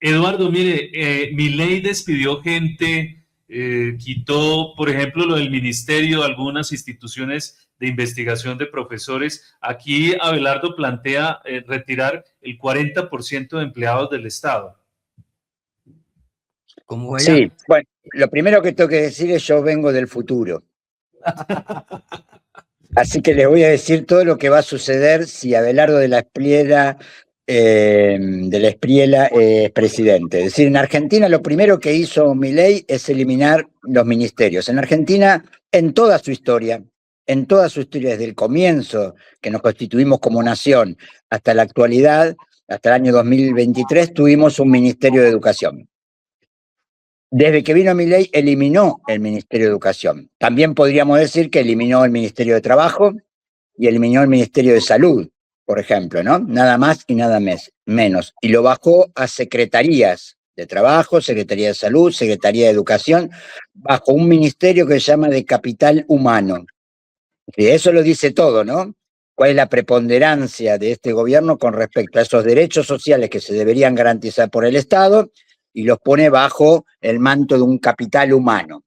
Eduardo, mire, Milei despidió gente, quitó, por ejemplo, lo del ministerio, algunas instituciones de investigación de profesores. Aquí Abelardo plantea retirar el 40% de empleados del Estado. ¿Cómo ella? Sí, bueno, lo primero que tengo que decir es yo vengo del futuro. Así que les voy a decir todo lo que va a suceder si Abelardo de la Espriella es presidente. Es decir, en Argentina lo primero que hizo Milei es eliminar los ministerios. En Argentina, en toda su historia, desde el comienzo que nos constituimos como nación hasta la actualidad, hasta el año 2023, tuvimos un Ministerio de Educación. Desde que vino Milei, eliminó el Ministerio de Educación. También podríamos decir que eliminó el Ministerio de Trabajo y eliminó el Ministerio de Salud, por ejemplo, ¿no? Nada más y nada menos. Y lo bajó a secretarías de Trabajo, Secretaría de Salud, Secretaría de Educación, bajo un ministerio que se llama de Capital Humano. Y eso lo dice todo, ¿no? ¿Cuál es la preponderancia de este gobierno con respecto a esos derechos sociales que se deberían garantizar por el Estado? Y los pone bajo el manto de un capital humano.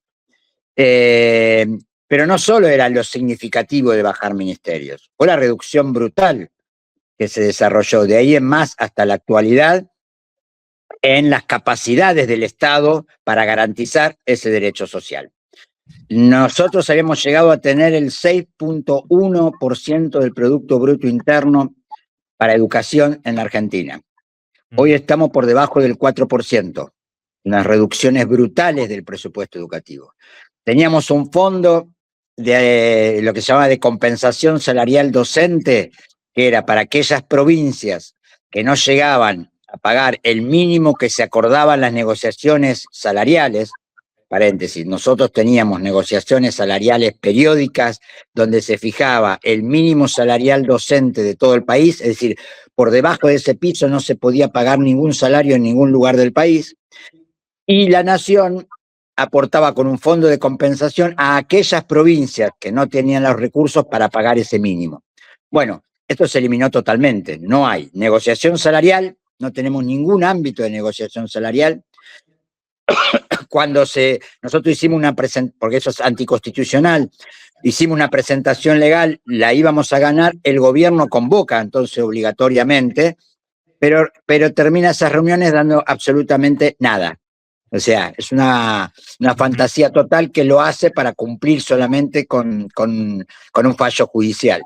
Pero no solo era lo significativo de bajar ministerios, fue la reducción brutal que se desarrolló de ahí en más hasta la actualidad en las capacidades del Estado para garantizar ese derecho social. Nosotros habíamos llegado a tener el 6.1% del Producto Bruto Interno para educación en la Argentina. Hoy estamos por debajo del 4%, unas reducciones brutales del presupuesto educativo. Teníamos un fondo de lo que se llama de compensación salarial docente, que era para aquellas provincias que no llegaban a pagar el mínimo que se acordaba en las negociaciones salariales. Paréntesis, nosotros teníamos negociaciones salariales periódicas donde se fijaba el mínimo salarial docente de todo el país, es decir, por debajo de ese piso no se podía pagar ningún salario en ningún lugar del país, y la Nación aportaba con un fondo de compensación a aquellas provincias que no tenían los recursos para pagar ese mínimo. Bueno, esto se eliminó totalmente, no hay negociación salarial, no tenemos ningún ámbito de negociación salarial. Cuando nosotros hicimos una presentación, porque eso es anticonstitucional, hicimos una presentación legal, la íbamos a ganar, el gobierno convoca entonces obligatoriamente, pero termina esas reuniones dando absolutamente nada. O sea, es una fantasía total que lo hace para cumplir solamente con un fallo judicial.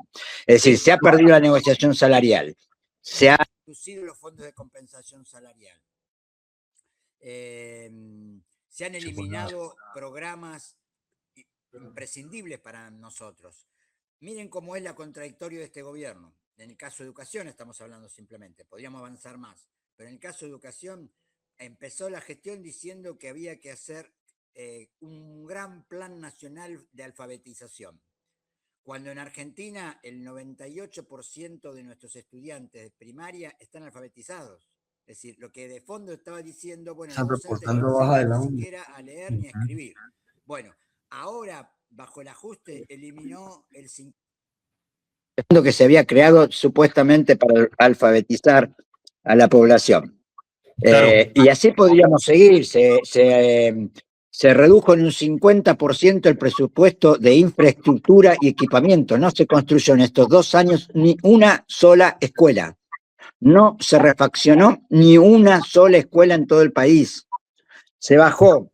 Es decir, se ha perdido la negociación salarial, se han reducido los fondos de compensación salarial. Se han eliminado programas imprescindibles para nosotros. Miren cómo es la contradictorio de este gobierno. En el caso de educación estamos hablando simplemente, podríamos avanzar más, pero en el caso de educación empezó la gestión diciendo que había que hacer un gran plan nacional de alfabetización. Cuando en Argentina el 98% de nuestros estudiantes de primaria están alfabetizados. Es decir, lo que de fondo estaba diciendo, bueno, Están no reportando baja de la ni siquiera a leer ni a escribir. Bueno, ahora, bajo el ajuste, eliminó el 5% que se había creado supuestamente para alfabetizar a la población. Claro. Y así podríamos seguir. Se redujo en un 50% el presupuesto de infraestructura y equipamiento. No se construyó en estos 2 años ni una sola escuela. No se refaccionó ni una sola escuela en todo el país. Se bajó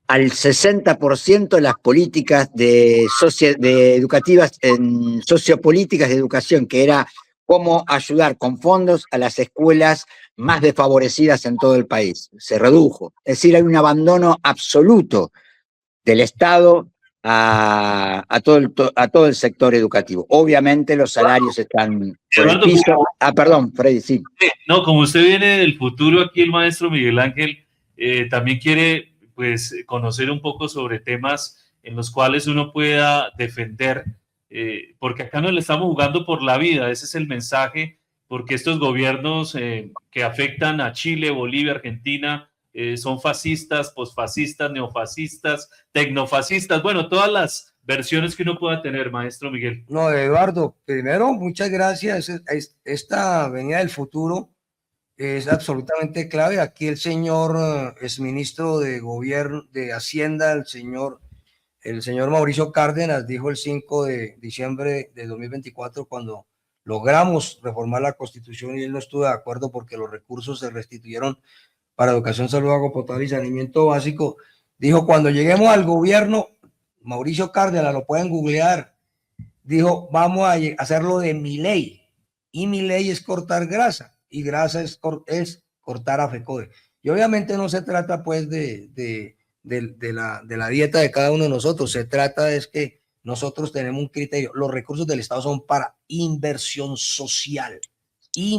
al 60% las políticas educativas, en sociopolíticas de educación, que era cómo ayudar con fondos a las escuelas más desfavorecidas en todo el país. Se redujo. Es decir, hay un abandono absoluto del Estado a todo el sector educativo. Obviamente los salarios están por el piso. Perdón, Freddy, sí. No, como usted viene del futuro, aquí el maestro Miguel Ángel también quiere pues conocer un poco sobre temas en los cuales uno pueda defender, porque acá no le estamos jugando por la vida, ese es el mensaje, porque estos gobiernos que afectan a Chile, Bolivia, Argentina, son fascistas, posfascistas, neofascistas, tecnofascistas, bueno, todas las versiones que uno pueda tener, maestro Miguel. No, Eduardo, primero, muchas gracias. Esta venida del futuro es absolutamente clave. Aquí el señor exministro de Gobierno, de Hacienda, el señor Mauricio Cárdenas, dijo el 5 de diciembre de 2024, cuando logramos reformar la Constitución, y él no estuvo de acuerdo porque los recursos se restituyeron para educación, salud, agua potable y saneamiento básico. Dijo, cuando lleguemos al gobierno, Mauricio Cárdenas, lo pueden googlear, dijo, vamos a hacerlo de mi ley, y mi ley es cortar grasa, y grasa es cortar a FECODE. Y obviamente no se trata pues de la dieta de cada uno de nosotros, se trata es que nosotros tenemos un criterio, los recursos del Estado son para inversión social, y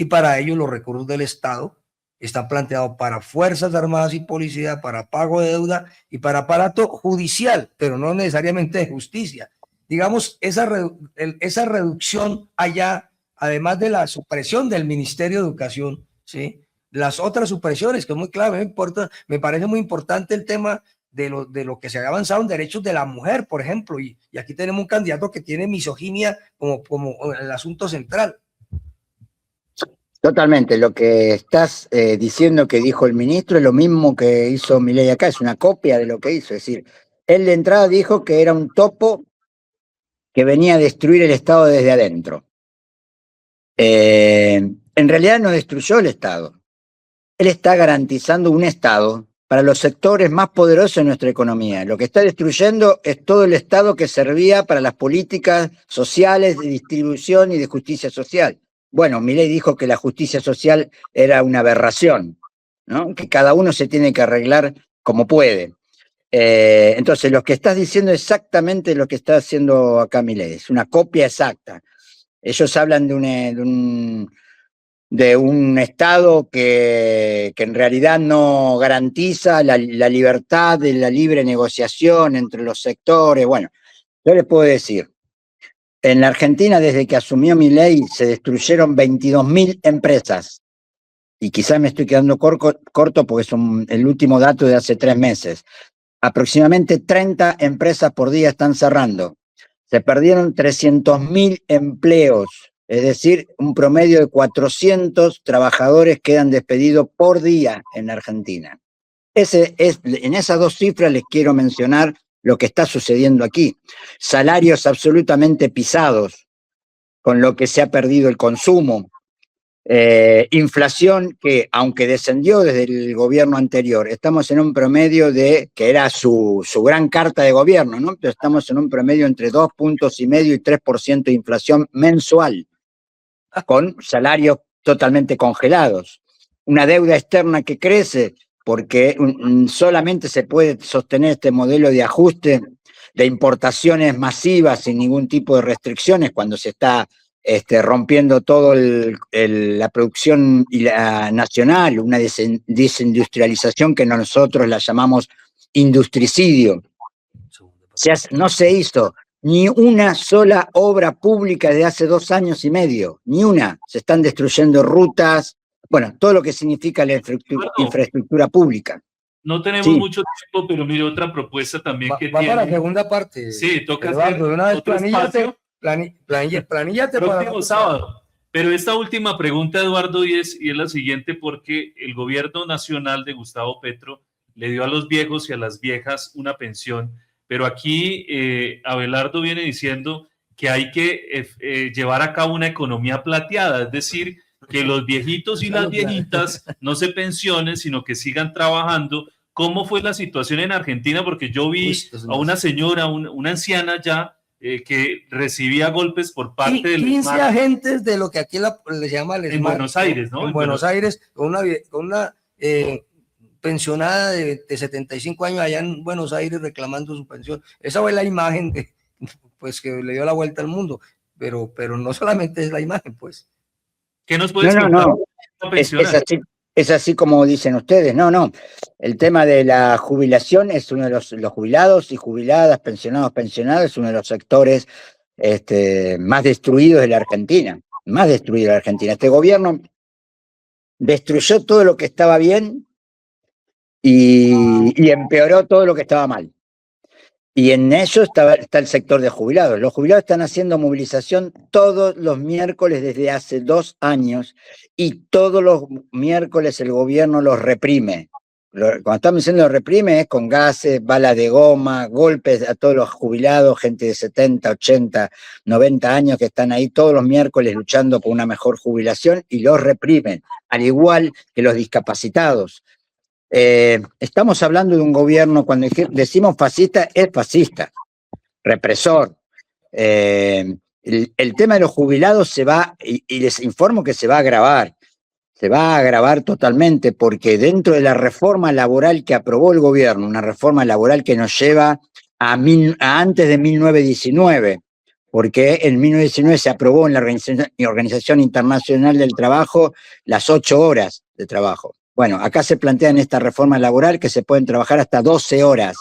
para ello los recursos del Estado están planteados para Fuerzas Armadas y Policía, para pago de deuda y para aparato judicial, pero no necesariamente de justicia. Digamos, esa reducción allá, además de la supresión del Ministerio de Educación, ¿sí? Las otras supresiones, que es muy clave, me parece muy importante el tema de lo que se ha avanzado en derechos de la mujer, por ejemplo, y aquí tenemos un candidato que tiene misoginia como el asunto central. Totalmente, lo que estás diciendo que dijo el ministro es lo mismo que hizo Milei acá, es una copia de lo que hizo. Es decir, él de entrada dijo que era un topo que venía a destruir el Estado desde adentro. En realidad no destruyó el Estado. Él está garantizando un Estado para los sectores más poderosos de nuestra economía. Lo que está destruyendo es todo el Estado que servía para las políticas sociales de distribución y de justicia social. Bueno, Milei dijo que la justicia social era una aberración, ¿no? Que cada uno se tiene que arreglar como puede. Entonces, lo que estás diciendo es exactamente lo que está haciendo acá Milei, es una copia exacta. Ellos hablan de un Estado que en realidad no garantiza la libertad de la libre negociación entre los sectores. Bueno, yo les puedo decir, en la Argentina, desde que asumió Milei, se destruyeron 22.000 empresas. Y quizás me estoy quedando corto porque es el último dato de hace 3 meses. Aproximadamente 30 empresas por día están cerrando. Se perdieron 300.000 empleos, es decir, un promedio de 400 trabajadores quedan despedidos por día en Argentina. En esas 2 cifras les quiero mencionar lo que está sucediendo aquí. Salarios absolutamente pisados, con lo que se ha perdido el consumo. Inflación que, aunque descendió desde el gobierno anterior, estamos en un promedio que era su gran carta de gobierno, ¿no? Pero estamos en un promedio entre 2,5% y 3% de inflación mensual, con salarios totalmente congelados. Una deuda externa que crece, porque solamente se puede sostener este modelo de ajuste de importaciones masivas sin ningún tipo de restricciones cuando se está rompiendo todo la producción nacional, una desindustrialización que nosotros la llamamos industricidio. No se hizo ni una sola obra pública desde hace 2 años y medio, ni una. Se están destruyendo rutas, bueno, todo lo que significa la infraestructura pública. No tenemos mucho tiempo, pero mire, otra propuesta también que tiene. Va para la segunda parte. Sí, toca Eduardo, hacer de una vez otro espacio. Planillate próximo sábado. Pero esta última pregunta, Eduardo, y es la siguiente, porque el gobierno nacional de Gustavo Petro le dio a los viejos y a las viejas una pensión, pero aquí Abelardo viene diciendo que hay que llevar a cabo una economía plateada, es decir, que los viejitos y las viejitas no se pensionen, sino que sigan trabajando. ¿Cómo fue la situación en Argentina? Porque yo vi a una señora, una anciana ya, que recibía golpes por parte del 15 agentes de lo que aquí le llama el en Buenos Aires, ¿no? En Buenos Aires, con una pensionada de 75 años allá en Buenos Aires reclamando su pensión. Esa fue la imagen pues, que le dio la vuelta al mundo, pero no solamente es la imagen, pues. ¿Qué nos puedes contar? No. Es así como dicen ustedes. No. El tema de la jubilación es uno de los jubilados y jubiladas, pensionados, pensionadas, es uno de los sectores más destruidos de la Argentina. Más destruido de la Argentina. Este gobierno destruyó todo lo que estaba bien y empeoró todo lo que estaba mal. Y en ello está el sector de jubilados. Los jubilados están haciendo movilización todos los miércoles desde hace 2 años y todos los miércoles el gobierno los reprime. Cuando estamos diciendo los reprime es con gases, balas de goma, golpes a todos los jubilados, gente de 70, 80, 90 años que están ahí todos los miércoles luchando por una mejor jubilación y los reprimen, al igual que los discapacitados. Estamos hablando de un gobierno, cuando decimos fascista, es fascista, represor. El tema de los jubilados se va, y les informo que se va a agravar totalmente, porque dentro de la reforma laboral que aprobó el gobierno, una reforma laboral que nos lleva a antes de 1919, porque en 1919 se aprobó en la Organización Internacional del Trabajo las 8 horas de trabajo. Bueno, acá se plantea en esta reforma laboral que se pueden trabajar hasta 12 horas.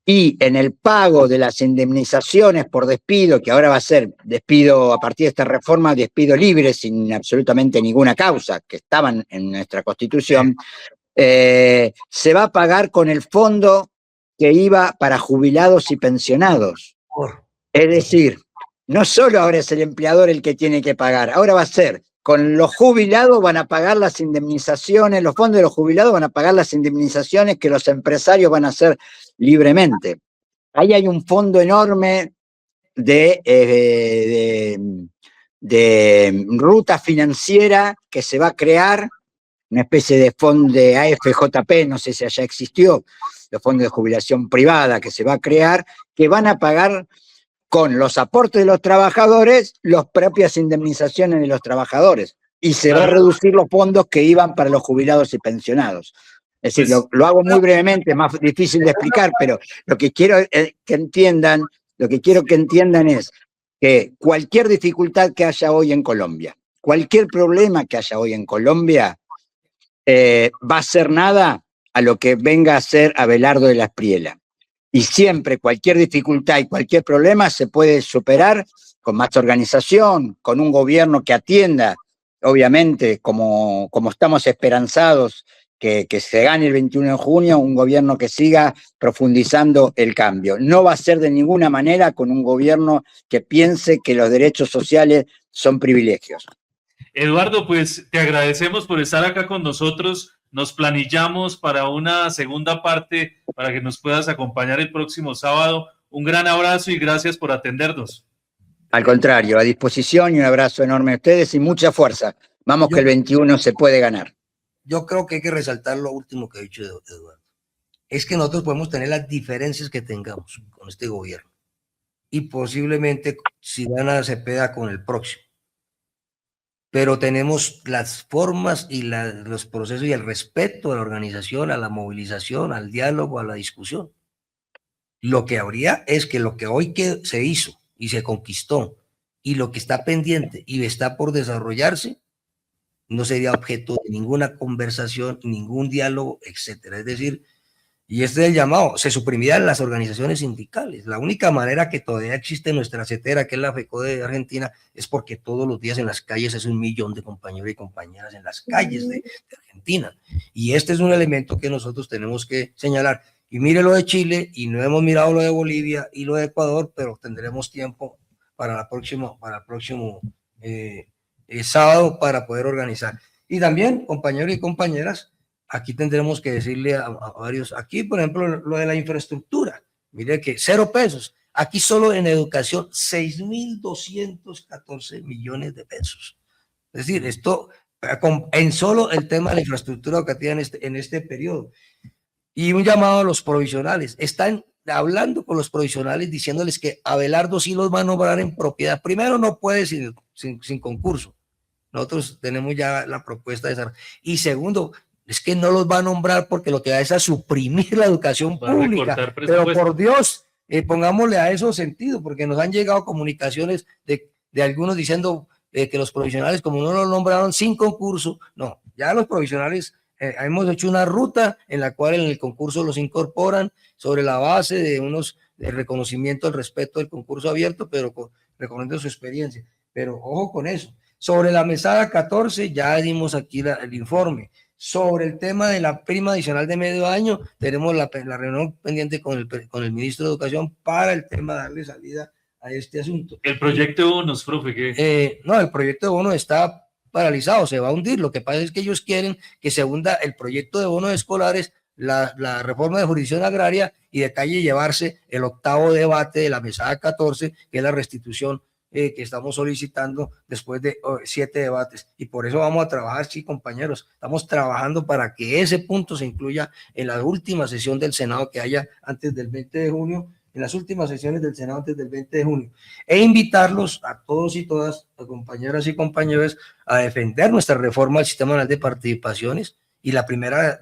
Y en el pago de las indemnizaciones por despido, que ahora va a ser despido a partir de esta reforma, despido libre, sin absolutamente ninguna causa, que estaban en nuestra Constitución, se va a pagar con el fondo que iba para jubilados y pensionados. Es decir, no solo ahora es el empleador el que tiene que pagar, ahora va a ser con los jubilados van a pagar las indemnizaciones, los fondos de los jubilados van a pagar las indemnizaciones que los empresarios van a hacer libremente. Ahí hay un fondo enorme de ruta financiera que se va a crear, una especie de fondo de AFJP, no sé si allá existió, los fondos de jubilación privada que se va a crear, que van a pagar con los aportes de los trabajadores, las propias indemnizaciones de los trabajadores. Y se va a reducir los fondos que iban para los jubilados y pensionados. Es decir, lo hago muy brevemente, es más difícil de explicar, pero lo que quiero que entiendan es que cualquier dificultad que haya hoy en Colombia, cualquier problema que haya hoy en Colombia, va a ser nada a lo que venga a ser Abelardo de la Espriella. Y siempre cualquier dificultad y cualquier problema se puede superar con más organización, con un gobierno que atienda, obviamente, como estamos esperanzados, que se gane el 21 de junio, un gobierno que siga profundizando el cambio. No va a ser de ninguna manera con un gobierno que piense que los derechos sociales son privilegios. Eduardo, pues te agradecemos por estar acá con nosotros. Nos planillamos para una segunda parte para que nos puedas acompañar el próximo sábado. Un gran abrazo y gracias por atendernos. Al contrario, a disposición y un abrazo enorme a ustedes y mucha fuerza. Vamos que el 21 se puede ganar. Yo creo que hay que resaltar lo último que ha dicho Eduardo. Es que nosotros podemos tener las diferencias que tengamos con este gobierno y posiblemente si gana Cepeda con el próximo. Pero tenemos las formas y los procesos y el respeto a la organización, a la movilización, al diálogo, a la discusión. Lo que habría es que lo que hoy se hizo y se conquistó y lo que está pendiente y está por desarrollarse no sería objeto de ninguna conversación, ningún diálogo, etcétera. Es decir, y este es el llamado, se suprimirán las organizaciones sindicales. La única manera que todavía existe nuestra CETERA, que es la FECODE de Argentina, es porque todos los días en las calles es 1 millón de compañeros y compañeras en las calles de Argentina. Y este es un elemento que nosotros tenemos que señalar. Y mire lo de Chile, y no hemos mirado lo de Bolivia y lo de Ecuador, pero tendremos tiempo para el próximo sábado para poder organizar. Y también, compañeros y compañeras, aquí tendremos que decirle a varios, aquí por ejemplo lo de la infraestructura, mire que 0 pesos, Aquí solo en educación 6.214 millones de pesos. Es decir, esto en solo el tema de la infraestructura educativa en este periodo. Y un llamado a los provisionales. Están hablando con los provisionales diciéndoles que Abelardo sí los va a nombrar en propiedad. Primero, no puede sin concurso. Nosotros tenemos ya la propuesta de esa. Y segundo, es que no los va a nombrar porque lo que va es a suprimir la educación pública. Pero por Dios, pongámosle a eso sentido, porque nos han llegado comunicaciones de algunos diciendo que los provisionales, como no los nombraron sin concurso, no, ya los provisionales hemos hecho una ruta en la cual en el concurso los incorporan sobre la base de unos de reconocimiento al respeto del concurso abierto, pero reconociendo su experiencia. Pero ojo con eso. Sobre la mesada 14 ya dimos aquí el informe. Sobre el tema de la prima adicional de medio año, tenemos la reunión pendiente con el ministro de Educación para el tema de darle salida a este asunto. El proyecto de bonos, profe, ¿qué? No, el proyecto de bonos está paralizado, se va a hundir. Lo que pasa es que ellos quieren que se hunda el proyecto de bonos escolares, la reforma de jurisdicción agraria y de calle llevarse el octavo debate de la mesada 14, que es la restitución que estamos solicitando después de 7 debates. Y por eso vamos a trabajar, sí, compañeros, estamos trabajando para que ese punto se incluya en la última sesión del Senado que haya antes del 20 de junio, en las últimas sesiones del Senado antes del 20 de junio, e invitarlos a todos y todas, a compañeras y compañeros, a defender nuestra reforma del Sistema Nacional de Participaciones, y la primera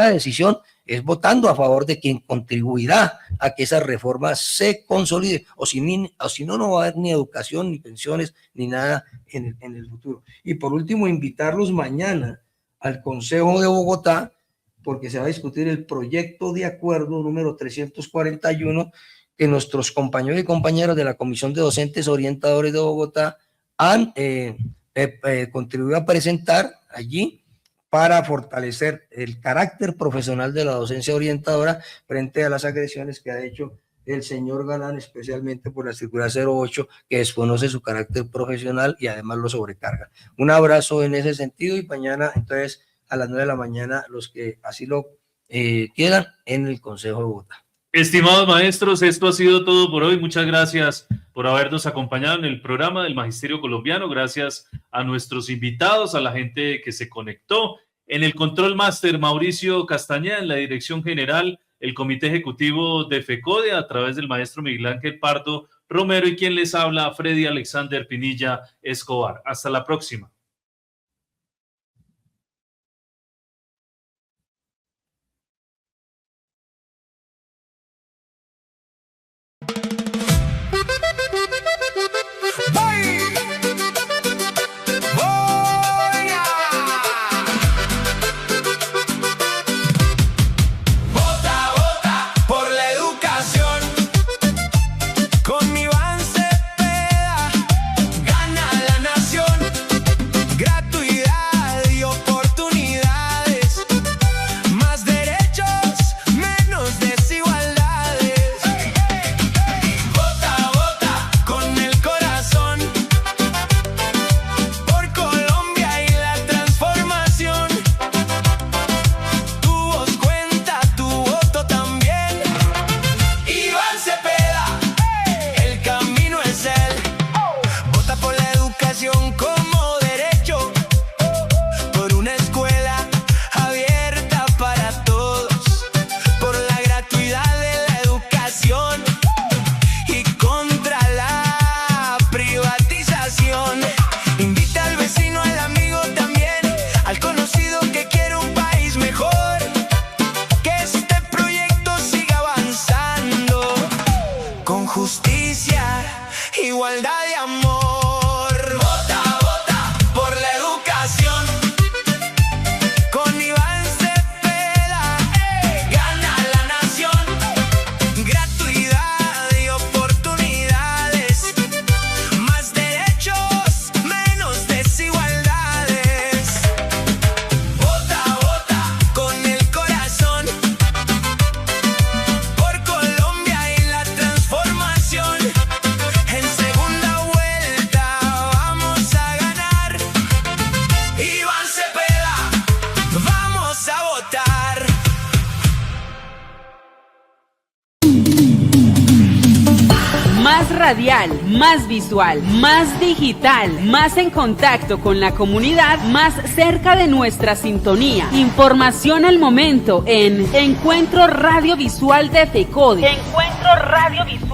decisión es votando a favor de quien contribuirá a que esa reforma se consolide, o si no, no va a haber ni educación, ni pensiones, ni nada en el futuro. Y por último, invitarlos mañana al Consejo de Bogotá, porque se va a discutir el proyecto de acuerdo número 341 que nuestros compañeros y compañeras de la Comisión de Docentes Orientadores de Bogotá han contribuido a presentar allí para fortalecer el carácter profesional de la docencia orientadora frente a las agresiones que ha hecho el señor Galán, especialmente por la circular 08, que desconoce su carácter profesional y además lo sobrecarga. Un abrazo en ese sentido, y mañana entonces a las 9 de la mañana los que así lo quieran en el Consejo de Bogotá. Estimados maestros, esto ha sido todo por hoy. Muchas gracias por habernos acompañado en el programa del Magisterio Colombiano. Gracias a nuestros invitados, a la gente que se conectó. En el Control Máster, Mauricio Castañeda. En la Dirección General, el Comité Ejecutivo de FECODE, a través del maestro Miguel Ángel Pardo Romero, y quien les habla, Freddy Alexander Pinilla Escobar. Hasta la próxima. Segunda más radial, más visual, más digital, más en contacto con la comunidad, más cerca de nuestra sintonía. Información al momento en Encuentro Radiovisual de FECODE. Encuentro Radiovisual